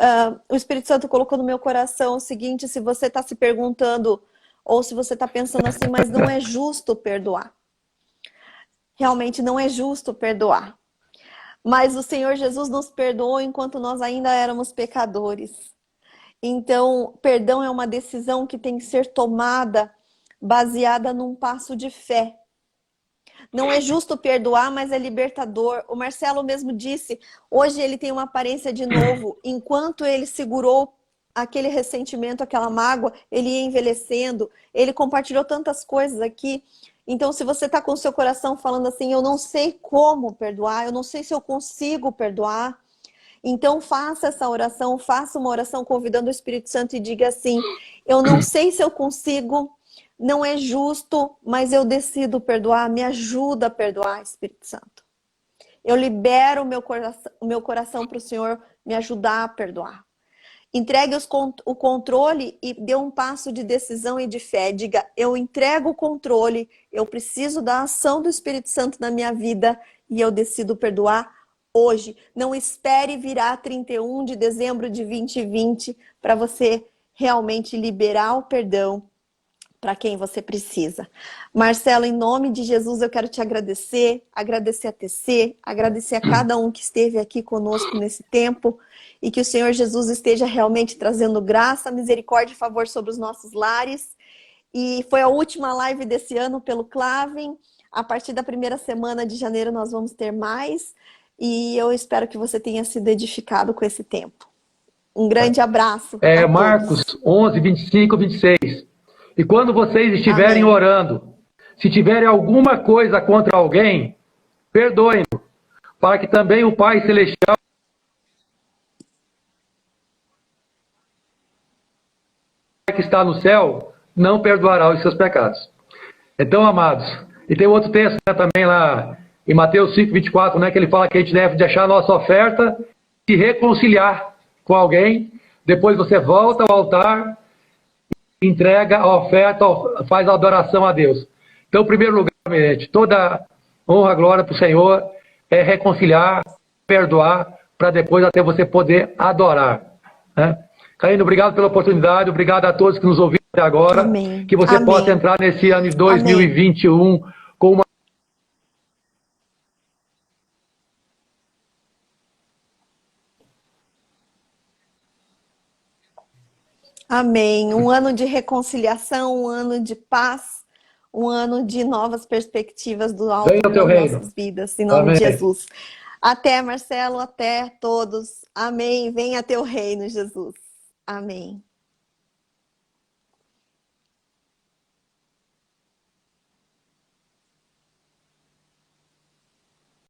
o Espírito Santo colocou no meu coração o seguinte: se você está se perguntando, ou se você está pensando assim, mas não é justo perdoar. Realmente não é justo perdoar. Mas o Senhor Jesus nos perdoou enquanto nós ainda éramos pecadores. Então, perdão é uma decisão que tem que ser tomada baseada num passo de fé. Não é justo perdoar, mas é libertador. O Marcelo mesmo disse, hoje ele tem uma aparência de novo. Enquanto ele segurou aquele ressentimento, aquela mágoa, ele ia envelhecendo. Ele compartilhou tantas coisas aqui. Então, se você está com o seu coração falando assim, eu não sei como perdoar, eu não sei se eu consigo perdoar, então faça essa oração, faça uma oração convidando o Espírito Santo e diga assim, eu não sei se eu consigo, não é justo, mas eu decido perdoar, me ajuda a perdoar, Espírito Santo. Eu libero o meu coração para o Senhor me ajudar a perdoar. Entregue o controle e dê um passo de decisão e de fé. Diga, eu entrego o controle, eu preciso da ação do Espírito Santo na minha vida e eu decido perdoar hoje. Não espere virar 31 de dezembro de 2020 para você realmente liberar o perdão para quem você precisa. Marcelo, em nome de Jesus, eu quero te agradecer a TC, agradecer a cada um que esteve aqui conosco nesse tempo e que o Senhor Jesus esteja realmente trazendo graça, misericórdia e favor sobre os nossos lares. E foi a última live desse ano pelo Clavem. A partir da primeira semana de janeiro nós vamos ter mais e eu espero que você tenha sido edificado com esse tempo. Um grande abraço a todos. Marcos 11, 25, 26. E quando vocês estiverem Amém. orando, se tiverem alguma coisa contra alguém, perdoem-no, para que também o Pai Celestial que está no céu não perdoará os seus pecados. Então, amados, e tem outro texto, né, também lá em Mateus 5, 24, né, que ele fala que a gente deve deixar a nossa oferta e reconciliar com alguém, depois você volta ao altar, entrega a oferta, faz a adoração a Deus. Então, em primeiro lugar, minha gente, toda honra, glória para o Senhor é reconciliar, perdoar, para depois até você poder adorar, né? Caíno, obrigado pela oportunidade, obrigado a todos que nos ouviram até agora. Amém. Que você Amém. possa entrar nesse ano de 2021 com uma... Amém. Um ano de reconciliação, um ano de paz, um ano de novas perspectivas do alto Venha ao teu nas reino. nossas vidas, em nome Amém. de Jesus. Até, Marcelo, até todos. Amém. Venha teu reino, Jesus. Amém.